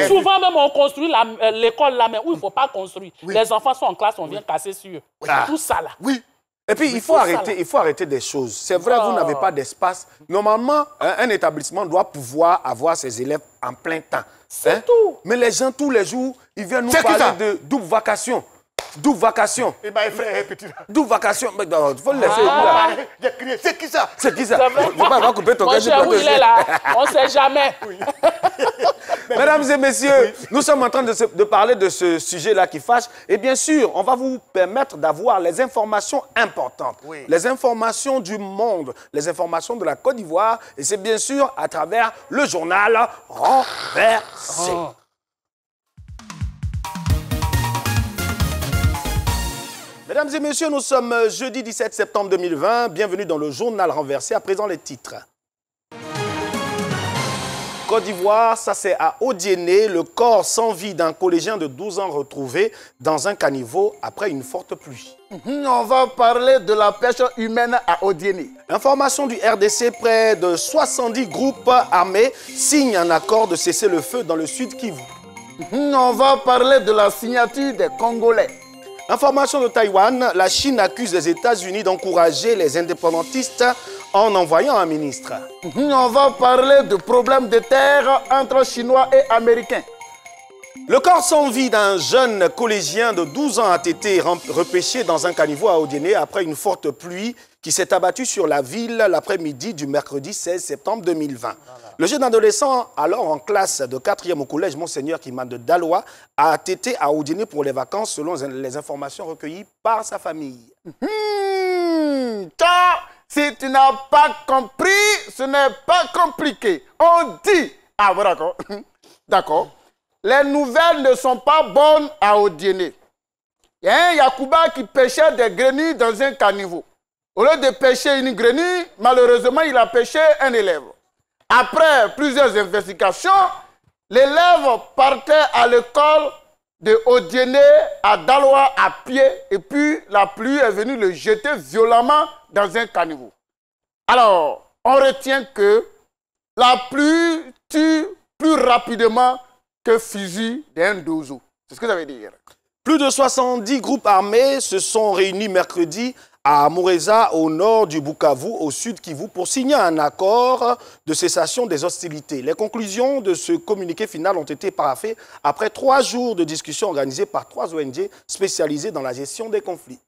Souvent même, on construit l'école là, mais où il ne faut pas construire. Les enfants sont en classe, on vient casser sur eux. Tout ça là. Oui. Et puis, il faut arrêter des choses. C'est vrai, vous n'avez pas d'espace. Normalement, un établissement doit pouvoir avoir ses élèves en plein temps. C'est tout. Mais les gens, tous les jours, ils viennent nous C'est qui ça? parler de double vacation. Double vacation. Et ma frère, petit. Double vacation. Mais il faut le laisser. là. J'ai crié, c'est qui ça? C'est qui ça? C'est vrai. Faut pas avoir coupé ton Mon gage de cher, où plateau. il est là? On ne sait jamais. Mesdames et messieurs, nous sommes en train de parler de ce sujet-là qui fâche. Et bien sûr, on va vous permettre d'avoir les informations importantes. Oui. Les informations du monde, les informations de la Côte d'Ivoire. Et c'est bien sûr à travers le journal Renversé. Mesdames et messieurs, nous sommes jeudi 17 septembre 2020. Bienvenue dans le journal Renversé. À présent, les titres. Côte d'Ivoire, ça c'est à Odiéné, le corps sans vie d'un collégien de 12 ans retrouvé dans un caniveau après une forte pluie. On va parler de la pêche humaine à Odiéné. Information du RDC, près de 70 groupes armés signent un accord de cessez-le-feu dans le sud Kivu. On va parler de la signature des Congolais. Information de Taïwan, la Chine accuse les États-Unis d'encourager les indépendantistes en envoyant un ministre. On va parler de problèmes de terre entre Chinois et Américains. Le corps sans vie d'un jeune collégien de 12 ans a été repêché dans un caniveau à Odiéné après une forte pluie qui s'est abattue sur la ville l'après-midi du mercredi 16 septembre 2020. Le jeune adolescent, alors en classe de 4e au collège Monseigneur Kimane de Daloa, a été à Odiéné pour les vacances selon les informations recueillies par sa famille. Si tu n'as pas compris, ce n'est pas compliqué. On dit... Ah, voilà, d'accord. D'accord. Les nouvelles ne sont pas bonnes à Odiéné. Il y a un Yacouba qui pêchait des grenouilles dans un caniveau. Au lieu de pêcher une grenouille, malheureusement, il a pêché un élève. Après plusieurs investigations, l'élève partait à l'école de Odiéné à Daloa à pied et puis la pluie est venue le jeter violemment dans un caniveau. Alors, on retient que la pluie tue plus rapidement que fusil d'un dozo. C'est ce que ça veut dire. Plus de 70 groupes armés se sont réunis mercredi à Moureza, au nord du Bukavu, au sud Kivu, pour signer un accord de cessation des hostilités. Les conclusions de ce communiqué final ont été paraphées après 3 jours de discussions organisées par 3 ONG spécialisées dans la gestion des conflits.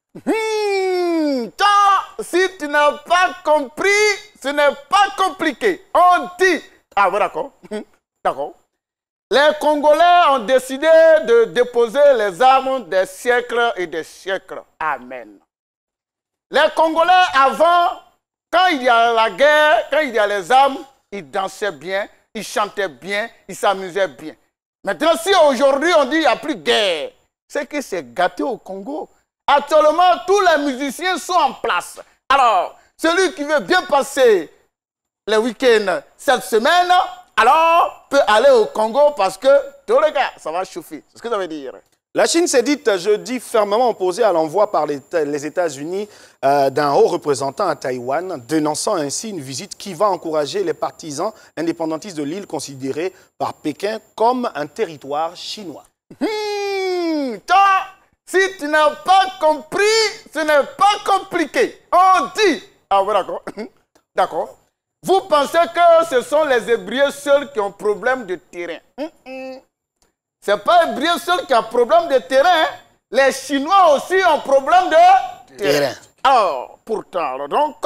Si tu n'as pas compris, ce n'est pas compliqué. On dit... Ah, bon, d'accord. D'accord. Les Congolais ont décidé de déposer les armes des siècles et des siècles. Amen. Les Congolais, avant, quand il y a la guerre, quand il y a les armes, ils dansaient bien, ils chantaient bien, ils s'amusaient bien. Maintenant, si aujourd'hui on dit qu'il n'y a plus de guerre, c'est que c'est gâté au Congo. Actuellement, tous les musiciens sont en place. Alors, celui qui veut bien passer le week-end cette semaine, alors peut aller au Congo parce que, tous les gars, ça va chauffer. C'est ce que ça veut dire. La Chine s'est dite jeudi fermement opposée à l'envoi par les États-Unis d'un haut représentant à Taïwan, dénonçant ainsi une visite qui va encourager les partisans indépendantistes de l'île considérés par Pékin comme un territoire chinois. Si tu n'as pas compris, ce n'est pas compliqué. On dit... Ah oui, d'accord. D'accord. Vous pensez que ce sont les Hébreux seuls qui ont problème de terrain. Ce n'est pas les Hébreux seuls qui ont problème de terrain. Les Chinois aussi ont problème de terrain. Alors, pourtant, donc,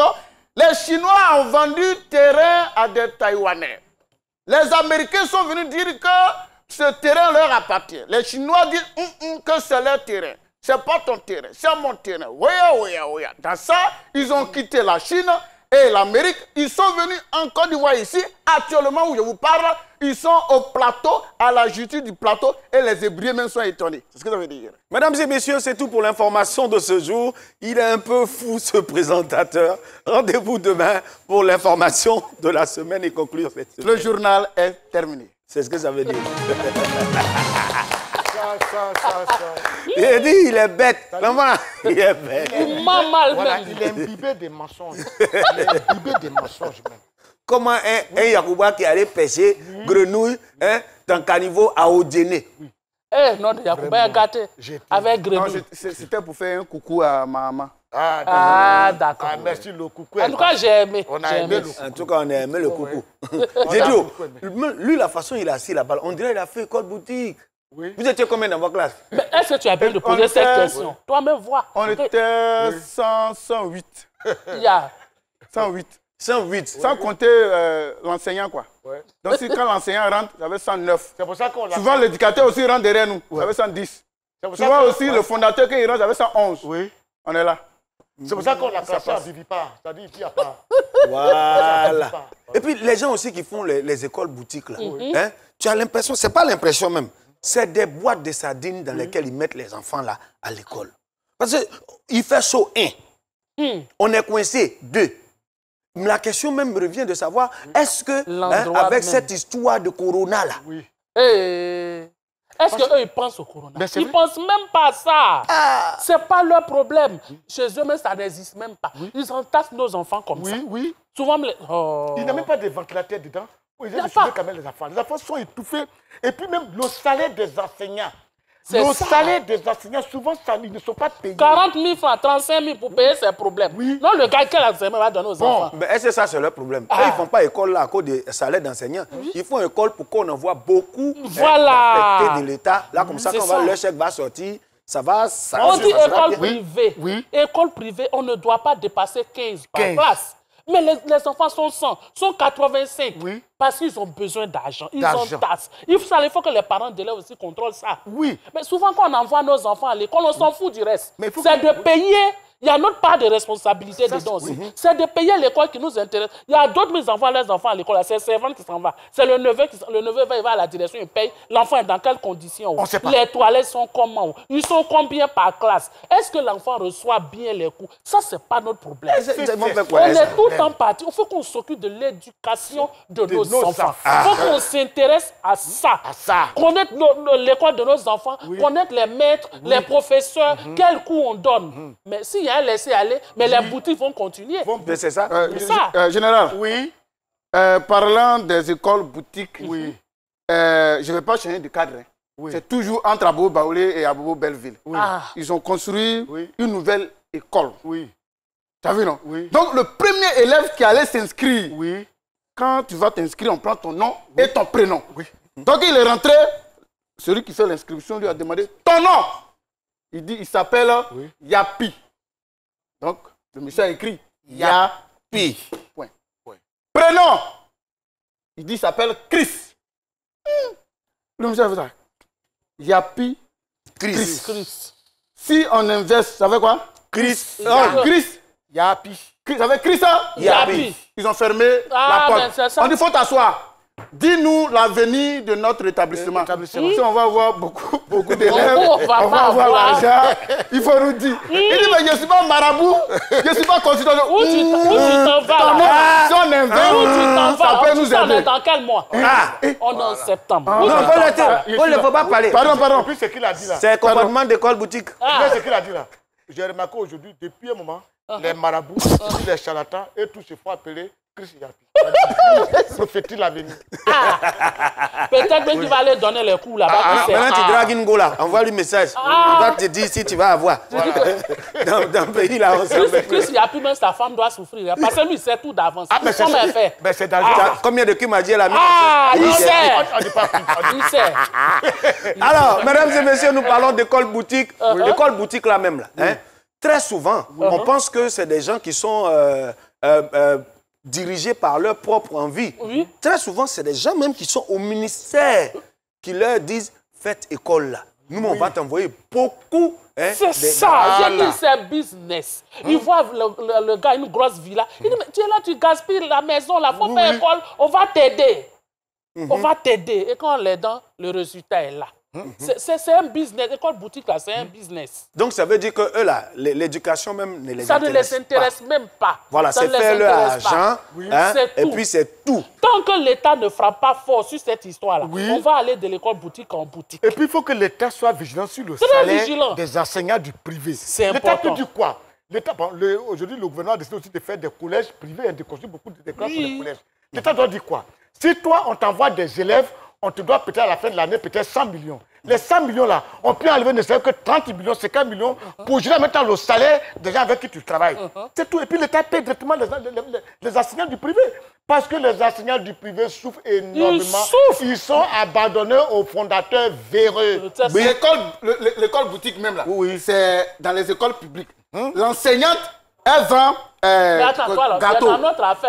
les Chinois ont vendu terrain à des Taïwanais. Les Américains sont venus dire que ce terrain leur appartient. Les Chinois disent que c'est leur terrain. Ce n'est pas ton terrain, c'est mon terrain. Oui. Dans ça, ils ont quitté la Chine et l'Amérique. Ils sont venus en Côte d'Ivoire ici. Actuellement où je vous parle, ils sont au plateau, à la justice du plateau, et les Hébreux même sont étonnés. C'est ce que ça veut dire. Mesdames et messieurs, c'est tout pour l'information de ce jour. Il est un peu fou, ce présentateur. Rendez-vous demain pour l'information de la semaine et conclure cette semaine. Le journal est terminé. C'est ce que ça veut dire. Il a dit, il est bête. Comment? Il est bête. Voilà, il est imbibé des mensonges. Il est imbibé des mensonges même. Comment un Yacouba qui allait pêcher grenouille dans caniveau à Odiéné? Non, Yacouba est gâté avec grenouille. C'était pour faire un coucou à ma maman. Ah, d'accord. Ah, merci le coucou. En tout cas, j'ai aimé. On a aimé le coucou. En tout cas, on a aimé le coucou. J'ai dit, lui, la façon il a assis là-bas, on dirait qu'il a fait école boutique. Oui. Vous étiez combien dans votre classe? Mais est-ce que tu as bien de poser cette question? Toi-même, vois. On était 108. Il y a 108. 108. Sans compter l'enseignant, quoi. Ouais. Donc, si quand l'enseignant rentre, j'avais 109. C'est pour ça qu'on souvent, l'éducateur aussi rentre derrière nous. J'avais 110. Souvent aussi, le fondateur, quand il rentre, j'avais 111. Oui. On est là. C'est pour ça qu'on l'a classé à Vivipar. C'est-à-dire qu'il n'y a pas. Voilà. Et puis, les gens aussi qui font les écoles boutiques, là, hein, tu as l'impression, c'est pas l'impression même, c'est des boîtes de sardines dans lesquelles ils mettent les enfants là à l'école. Parce qu'il fait chaud, 1. On est coincé, 2. La question même me revient de savoir, est-ce que, avec cette histoire de corona là, est-ce qu'eux, ils pensent au corona? Ils ne pensent même pas à ça. Ce n'est pas leur problème. Chez eux, même, ça n'existe même pas. Ils entassent nos enfants comme ça. Oui. Souvent, il n'y a même pas de ventilateur dedans. Ils ont quand même les enfants. Les enfants sont étouffés. Et puis même le salaire des enseignants. Le salaire des enseignants, souvent, ils ne sont pas payés. 40 000 francs, 35 000 pour payer ses problèmes. Oui. Non, le gars, quel enseignement va donner aux enfants? Mais est-ce que ça, c'est leur problème? Ils ne font pas école là à cause des salaires d'enseignants. Ils font école pour qu'on envoie beaucoup de l'État. Là, comme ça, quand le chèque va sortir, ça va... On dit école privée. École privée, on ne doit pas dépasser 15 par classe. Mais les enfants sont 100, sont 85. Oui. Parce qu'ils ont besoin d'argent. Ils ont tasse. Il faut que les parents d'élèves aussi contrôlent ça. Oui. Mais souvent, quand on envoie nos enfants à l'école, on s'en fout du reste. C'est de payer Il y a notre part de responsabilité dedans aussi. C'est de payer l'école qui nous intéresse. Il y a d'autres mes enfants, les enfants à l'école, c'est le servant qui s'en va. C'est le neveu il va à la direction, il paye. L'enfant est dans quelles conditions? On sait pas. Les toilettes sont comment? Ils sont combien par classe? Est-ce que l'enfant reçoit bien les cours? Ça, c'est pas notre problème. On est tout en partie. Il faut qu'on s'occupe de l'éducation de nos enfants. Il faut qu'on s'intéresse à ça. Connaître l'école de nos enfants, connaître les maîtres, les professeurs, quel cours on donne. Mais s'il y a un laisser-aller, mais les boutiques vont continuer. C'est ça. Général, oui. Parlant des écoles boutiques, je ne vais pas changer de cadre. C'est toujours entre Abobo Baoulé et Abobo Belleville. Ils ont construit une nouvelle école. Tu as vu, non? Donc, le premier élève qui allait s'inscrire, quand tu vas t'inscrire, on prend ton nom et ton prénom. Donc, il est rentré, celui qui fait l'inscription lui a demandé ton nom. Il dit, il s'appelle Yapi. Donc, le monsieur a écrit Yapi. Point. Prénom. Il dit, il s'appelle Chris. Le monsieur a fait ça. Yapi. Chris. Si on inverse, ça veut quoi? Chris. Chris. Yapi. Ça veut Chris, ça? Yapi. Ils ont fermé la porte. On dit, il faut t'asseoir. Dis-nous l'avenir de notre établissement. Si on va avoir beaucoup d'élèves, on va avoir l'argent. Il faut nous dire. Il dit, mais je ne suis pas marabout, je ne suis pas consultant. Où tu t'en vas là? Si on inverse, ça peut nous aider. On est dans quel mois? On est en septembre. Non, il ne faut pas parler. Pardon. Puis c'est qu'il a dit là. C'est un comportement d'école boutique. C'est ce qu'il a dit là. J'ai remarqué aujourd'hui, depuis un moment, les marabouts, les charlatans et tout se font appeler Chris Yapi. Prophétise l'avenir. Peut-être que tu vas aller donner les coups là-bas. Maintenant, tu dragues une go là, envoie-lui message. Il va te dire si tu vas avoir. Dans le pays là, on sait. Chris Yapi, même sa femme doit souffrir. Parce que lui, il sait tout d'avance. Comment elle fait? C'est dans le Combien de qui m'a dit elle a mis? Il sait. Il sait. Alors, mesdames et messieurs, nous parlons d'école boutique. L'école boutique là même là. Très souvent, on pense que c'est des gens qui sont dirigés par leur propre envie. Très souvent, c'est des gens même qui sont au ministère qui leur disent « faites école là ». Nous, on va t'envoyer beaucoup. C'est ça, j'ai dit c'est business. Il voit le gars, une grosse villa. Il dit, mais tu es là, tu gaspilles la maison, là, il faut faire école, on va t'aider. On va t'aider. Et quand on les donne, le résultat est là. C'est un business. L'école boutique, là, c'est un business. Donc, ça veut dire que eux, là, l'éducation même ne les intéresse pas. Ça ne les intéresse même pas. Voilà, c'est faire leur argent. Et puis, c'est tout. Tant que l'État ne frappe pas fort sur cette histoire-là, on va aller de l'école boutique en boutique. Et puis, il faut que l'État soit vigilant sur le salaire des enseignants du privé. C'est important. L'État peut dire quoi? Aujourd'hui, le gouvernement a décidé aussi de faire des collèges privés et de construire beaucoup de classes pour les collèges. L'État doit dire quoi? Si toi, on t'envoie des élèves, on te doit peut-être à la fin de l'année, peut-être 100 millions. Les 100 millions-là, on peut enlever ne serait-ce que 30 millions, 50 millions pour gérer maintenant le salaire des gens avec qui tu travailles. C'est tout. Et puis l'État paie directement les enseignants du privé. Parce que les enseignants du privé souffrent énormément. Ils sont abandonnés aux fondateurs véreux. L'école boutique même là, c'est dans les écoles publiques. L'enseignante, elle vend gâteau,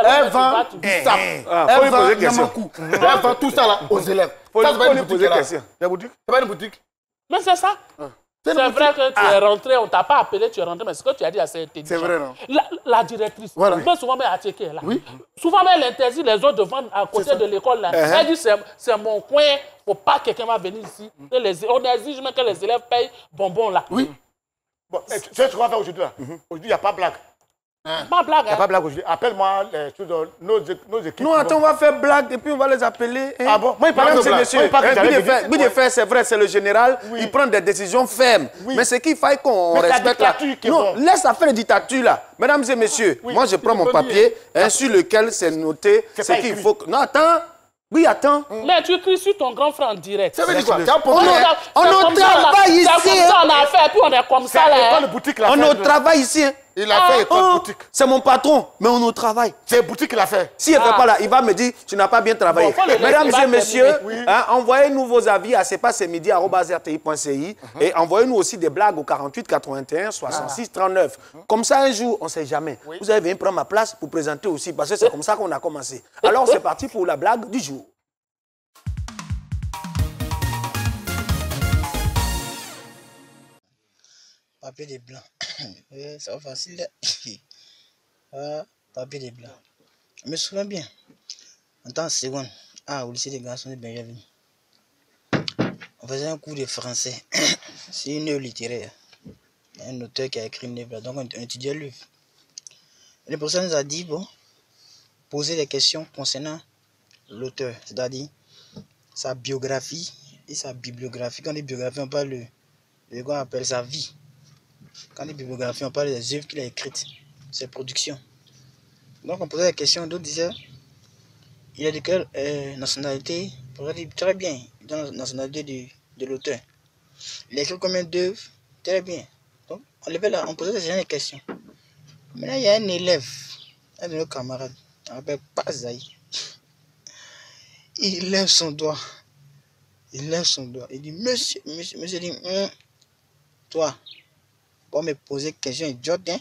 elle vend du sap, elle vend yamakou, elle vend tout ça là aux élèves. Ça, c'est pas une boutique. C'est pas une boutique. Mais c'est ça. C'est vrai que tu es rentré, on ne t'a pas appelé, tu es rentré, mais ce que tu as dit, c'est intelligent. C'est vrai, non? La directrice, souvent, elle a checké là. Souvent, elle interdit les autres de vendre à côté de l'école là. Elle dit, c'est mon coin, il ne faut pas que quelqu'un va venir ici. On exige même que les élèves payent bonbons là. Oui. Bon, tu sais ce qu'on va faire aujourd'hui là? Aujourd'hui, il n'y a pas de blague. Pas blague. Il n'y a pas de blague aujourd'hui. Appelle-moi nos équipes. Non, attends, on va faire blague et puis on va les appeler. Ah bon? Moi, il parle de blague. Bideffer, c'est vrai, c'est le général. Il prend des décisions fermes. Mais c'est qu'il faille qu'on respecte la... Non, laisse la fin de dictature là. Mesdames et messieurs, moi je prends mon papier sur lequel c'est noté ce qu'il faut... Non, attends. Oui, attends. Mais tu écris sur ton grand frère en direct. Ça veut dire quoi? On ne travaille ici. C'est comme ça on a fait, puis on est comme ça là. On ne travaille ici. Il a fait école boutique. C'est mon patron, mais on nous travaille. C'est boutique qu'il a fait. S'il ne fait pas là, il va me dire, tu n'as pas bien travaillé. Mesdames et messieurs, envoyez-nous vos avis à sepassemidi@rti.ci et envoyez-nous aussi des blagues au 48 81 66 39. Comme ça, un jour, on ne sait jamais. Vous allez venir prendre ma place pour présenter aussi, parce que c'est comme ça qu'on a commencé. Alors, c'est parti pour la blague du jour. Papier de blanc. Ça va facile. Ah, papier de blanc. Je me souviens bien. En temps seconde, au lycée des garçons de Benjamin. On faisait un cours de français. C'est une œuvre littéraire. Il y a un auteur qui a écrit une œuvre, donc on étudiait le livre. Et le professeur nous a dit, bon, poser des questions concernant l'auteur, c'est-à-dire sa biographie et sa bibliographie. Quand on dit biographie, on parle de quoi on appelle sa vie. Quand on dit bibliographie, on parle des œuvres qu'il a écrites, ses productions. Donc on posait des questions, d'autres disaient, il est de quelle nationalité? On dit très bien, dans la nationalité de l'auteur. Il a écrit combien d'œuvres? Très bien. Donc on posait des questions. Maintenant il y a un élève, un de nos camarades, on l'appelle Pazaï. Il lève son doigt. Il lève son doigt. Il dit, monsieur dit, toi, pour me poser une question idiote, hein?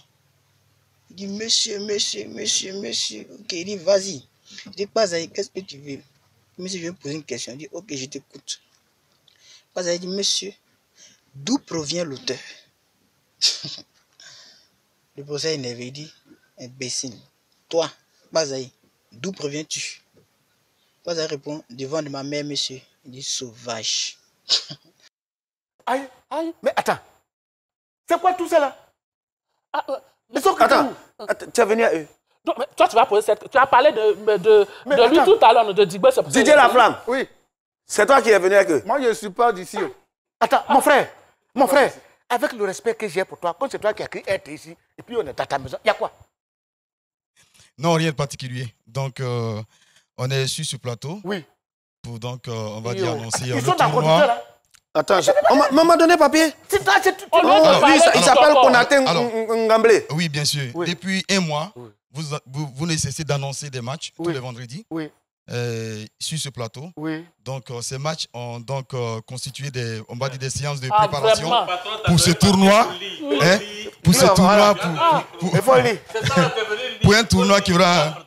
Il dit, monsieur. Ok, il dit, vas-y. Il dit, Pazaï, qu'est-ce que tu veux? Monsieur, je vais me poser une question. Il dit, ok, je t'écoute. Pazaï dit, monsieur, d'où provient l'auteur? Le professeur énervé, il dit, imbécile. Toi, Pazaï, d'où proviens-tu? Pazaï répond, devant de ma mère, monsieur. Il dit, sauvage. Aïe. Mais attends. C'est quoi tout ça là? Attends, tu es venu à eux. Non, mais toi, tu vas poser cette... Tu as parlé de lui tout à l'heure, de Digbe. Didier Laflamme. Oui. C'est toi qui es venu avec eux. Moi, je ne suis pas d'ici. Attends, mon frère, avec le respect que j'ai pour toi, quand c'est toi qui as écrit être ici, et puis on est dans ta maison, il y a quoi? Non, rien de particulier. Donc, on est sur ce plateau. Oui. Pour donc, on va dire annoncer Ils le sont d'accord, tournoi. là. Attends, on m'a donné papier. C'est ça, c'est tout. Il s'appelle Konaté Ngamblé. Oui, bien sûr. Oui. Depuis un mois, vous ne cessez d'annoncer des matchs tous les vendredis. Oui. Sur ce plateau. Oui. Donc, ces matchs ont donc constitué on va dire des séances de Ah, préparation vraiment? pour ce tournoi. Hein, pour ce tournoi, pour un tournoi qui aura...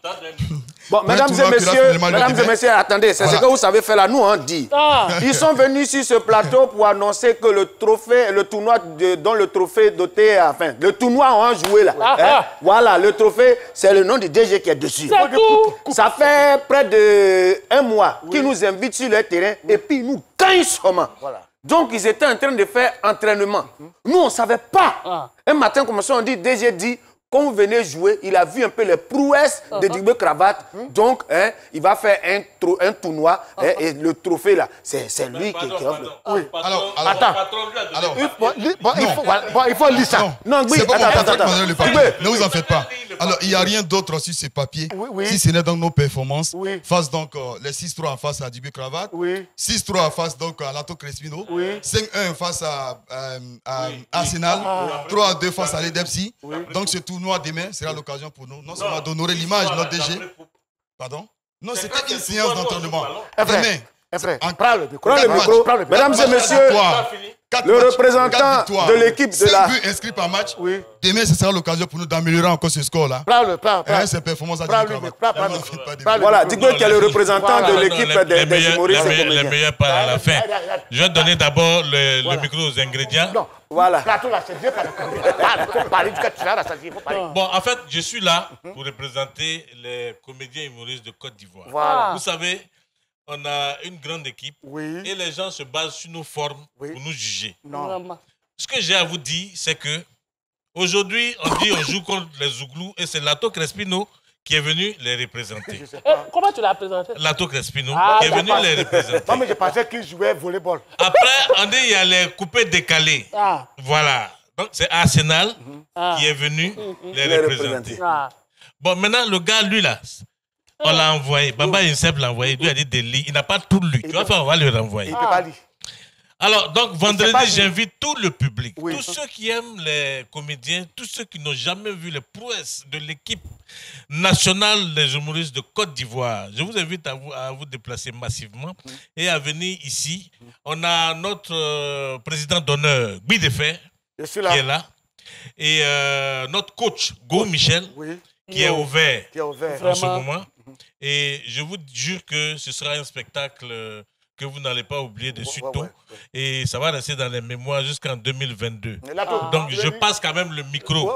Bon, mesdames et messieurs, attendez, c'est ce que vous savez faire là, nous on dit. Ils sont venus sur ce plateau pour annoncer que le tournoi dont le trophée doté, enfin, le tournoi on joué là. Voilà, le trophée, c'est le nom du DG qui est dessus. C'est tout. Ça fait près de 1 mois qu'ils nous invitent sur le terrain et puis ils nous gagnent seulement. Voilà. Donc ils étaient en train de faire entraînement. Nous on ne savait pas. Un matin comme ça on dit, DG dit, quand vous venez jouer, il a vu un peu les prouesses de Digbe Cravate. Donc, il va faire un tournoi. Et le trophée, là, c'est lui qui offre. Oui. Alors, attends. Il faut lire ça. Non, oui, attends. Ne vous en faites pas. Alors, il n'y a rien d'autre sur ce papier. Si ce n'est donc nos performances. Face donc les 6-3 en face à Digbe Cravate. 6-3 face donc à Lato Crespino. 5-1 face à Arsenal. 3-2 face à l'Edepsi. Donc, ce tournoi demain sera l'occasion pour nous, non seulement d'honorer l'image de notre DG. Pardon? Non, c'était une séance d'entraînement. Demain, prends le micro. Mesdames et messieurs, le représentant de l'équipe de la... 5 buts inscrits par match. Demain, ce sera l'occasion pour nous d'améliorer encore ce score-là. Ces performances à Voilà, Digbe qui est le représentant de l'équipe des humoristes et comédiens. Les meilleurs parlent à la fin. Je vais donner d'abord le micro aux ingrédients. Voilà. Bon, en fait, je suis là pour représenter les comédiens humoristes de Côte d'Ivoire. Voilà. Vous savez, on a une grande équipe et les gens se basent sur nos formes pour nous juger. Ce que j'ai à vous dire, c'est que aujourd'hui, on dit on joue contre les Zouglous et c'est Lato Crespino qui est venu les représenter. Comment tu l'as présenté? Lato Crespino qui est venu les représenter. Non, mais je pensais qu'il jouait volleyball. Après, on dit il y a les coupés décalés. Voilà. Donc, c'est Arsenal qui est venu les représenter. Bon, maintenant, le gars, lui, là, on l'a envoyé. Bamba Insep l'a envoyé. Lui a dit des lits. Il n'a pas tout lu. Tu vas faire, on va le renvoyer. Il ne peut pas lire. Alors, donc, vendredi, j'invite tout le public, tous ceux qui aiment les comédiens, tous ceux qui n'ont jamais vu les prouesses de l'équipe nationale des humoristes de Côte d'Ivoire. Je vous invite à vous déplacer massivement et à venir ici. On a notre président d'honneur, Guy Defer, qui est là, et notre coach, Go Michel, qui est ouvert en ce moment. Et je vous jure que ce sera un spectacle que vous n'allez pas oublier de sitôt. Et ça va rester dans les mémoires jusqu'en 2022. Donc, je passe quand même le micro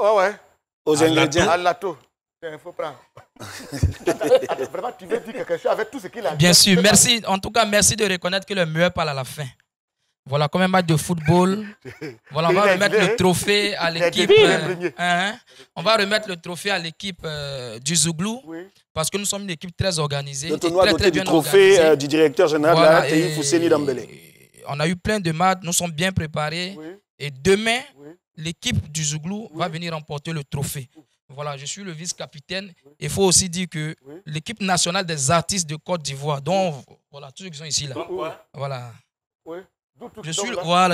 aux ingrédients. À Lato. Il faut prendre. Vraiment, tu veux dire quelque chose avec tout ce qu'il a dit. Bien sûr, merci. En tout cas, merci de reconnaître que le meilleur parle à la fin. Voilà, comme un match de football. Voilà, on va remettre le trophée à l'équipe. On va remettre le trophée à l'équipe du Zouglou. Parce que nous sommes une équipe très organisée. Le tournoi doté du trophée du directeur général de la RTI, Fousseni Dambélé. On a eu plein de matchs, nous sommes bien préparés. Et demain, l'équipe du Zouglou va venir remporter le trophée. Voilà, je suis le vice-capitaine. Il faut aussi dire que l'équipe nationale des artistes de Côte d'Ivoire, dont voilà, tous ceux qui sont ici là. Voilà. Je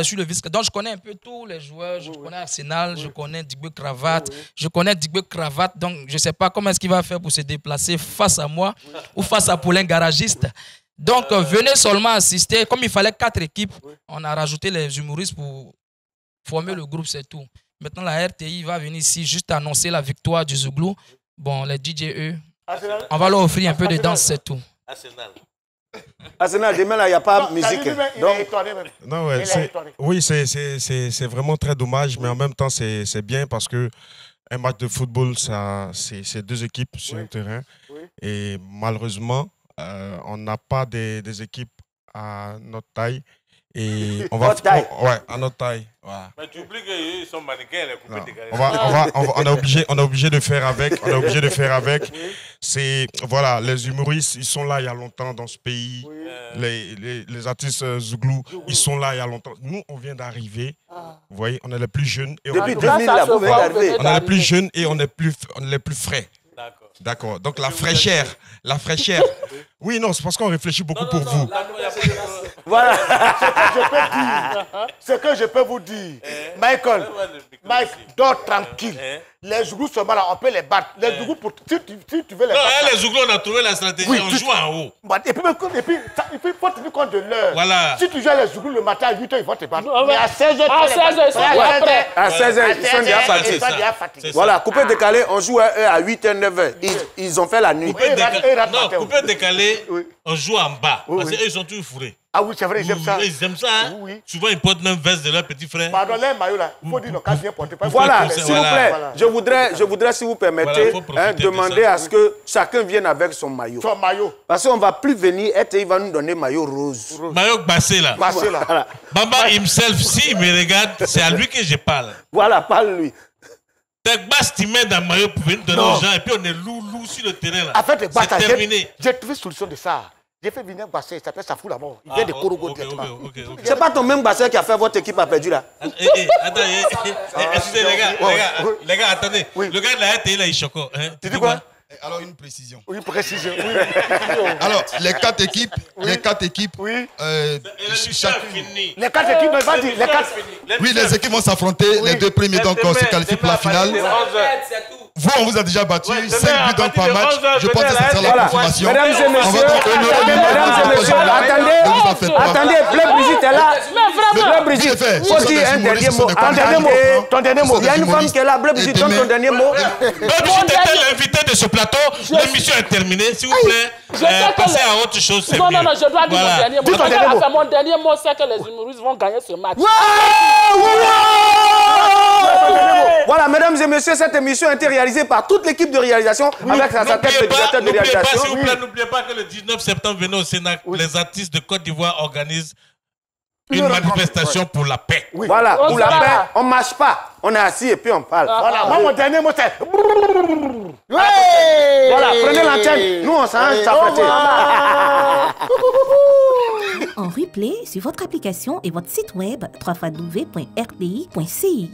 suis le vice-capitaine. Donc je connais un peu tous les joueurs. Je connais Arsenal, je connais Digbe Cravate. Je connais Digbe Cravate. Donc je ne sais pas comment est-ce qu'il va faire pour se déplacer face à moi ou face à Paulin Garagiste. Donc venez seulement assister. Comme il fallait 4 équipes, on a rajouté les humoristes pour former le groupe, c'est tout. Maintenant, la RTI va venir ici juste annoncer la victoire du Zouglou. Bon, les DJE, on va leur offrir un peu de danse, c'est tout. Arsenal, demain, il n'y a pas de musique. Non, oui, c'est vraiment très dommage, mais en même temps, c'est bien parce que un match de football, c'est 2 équipes sur un terrain. Et malheureusement, on n'a pas des équipes à notre taille. Et on va à notre taille. Voilà. Mais tu oublies qu'ils sont mannequins, les coupés décalés. On est obligé de faire avec. On est obligé de faire avec. C'est voilà, les humoristes, ils sont là il y a longtemps dans ce pays. Les artistes Zouglou, ils sont là il y a longtemps. Nous, on vient d'arriver. Vous voyez, on est les plus jeunes. Depuis 2000, là, vous venez d'arriver. On est les plus jeunes et on est les plus frais. D'accord. Donc la fraîcheur. Oui, non, c'est parce qu'on réfléchit beaucoup pour vous. Voilà. Ce que je peux vous dire, Michael, Mike, dors tranquille. Les Zouglous seulement là, on peut les battre. Les Zouglous, si tu veux les battre. Non, les Zouglous, on a trouvé la stratégie, on joue en haut. Et puis, il faut tenir compte de l'heure. Voilà. Si tu joues les Zouglous le matin à 8h, ils vont te battre. Mais à 16h, à 16h, ils sont déjà fatigués. Voilà, coupé décalé, on joue à 8h, 9h. Ils ont fait la nuit. Non, coupé décalé, on joue en bas. Parce qu'eux, ils sont toujours fourrés. Ah oui, c'est vrai, ils aiment ça. Ils aiment ça. Hein? Oui. Souvent, ils portent même veste de leur petit frère. Pardon, les maillots là, il faut dire le cas bien porté. Voilà, s'il vous plaît, je voudrais, si vous permettez, demander à ce que chacun vienne avec son maillot. Son maillot. Parce qu'on ne va plus venir, il va nous donner maillot rose. Maillot bassé là. Voilà. Bamba himself, s'il me regarde, c'est à lui que je parle. Voilà, parle-lui. T'es basse, tu mets dans le maillot pour venir donner aux gens et puis on est lourd sur le terrain là. En fait, c'est terminé. J'ai trouvé solution de ça. J'ai fait venir Bassé, il s'appelle Safou là-bas. Il vient de Korogo directement. C'est pas ton même Bassé qui a fait votre équipe a perdu là. Attends, excusez les gars, attendez. Le gars de la RTI là, il choque. Tu dis quoi? Alors une précision. Oui, précision. Alors les 4 équipes, oui. Les 4 équipes, ne pas dire. Oui, les équipes vont s'affronter. Les 2 premiers donc se qualifient pour la finale. Vous, on vous a déjà battu. 5 buts donc par match. Je pense que c'est ça la confirmation. Mesdames et messieurs, attendez, Bleu Brigitte est là. Bleu Brigitte, faut dire un dernier mot. Ton dernier mot. Il y a une femme qui est là, Bleu Brigitte, donne ton dernier mot. Bleu Brigitte était l'invité de ce plateau. L'émission est terminée. S'il vous plaît, passez à autre chose. Non, je dois dire mon dernier mot. Mon dernier mot, c'est que les humoristes vont gagner ce match. Voilà, mesdames et messieurs, cette émission a été réalisée par toute l'équipe de réalisation avec sa tête de directeur de réalisation. N'oubliez pas que le 19 septembre, venez au Sénat, les artistes de Côte d'Ivoire organisent une manifestation pour la paix. Voilà, pour la paix, on ne marche pas. On est assis et puis on parle. Voilà, moi, mon dernier mot, c'est... Voilà, prenez l'antenne. Nous, on s'arrange s'apprêter. En replay sur votre application et votre site web www.rti.ci.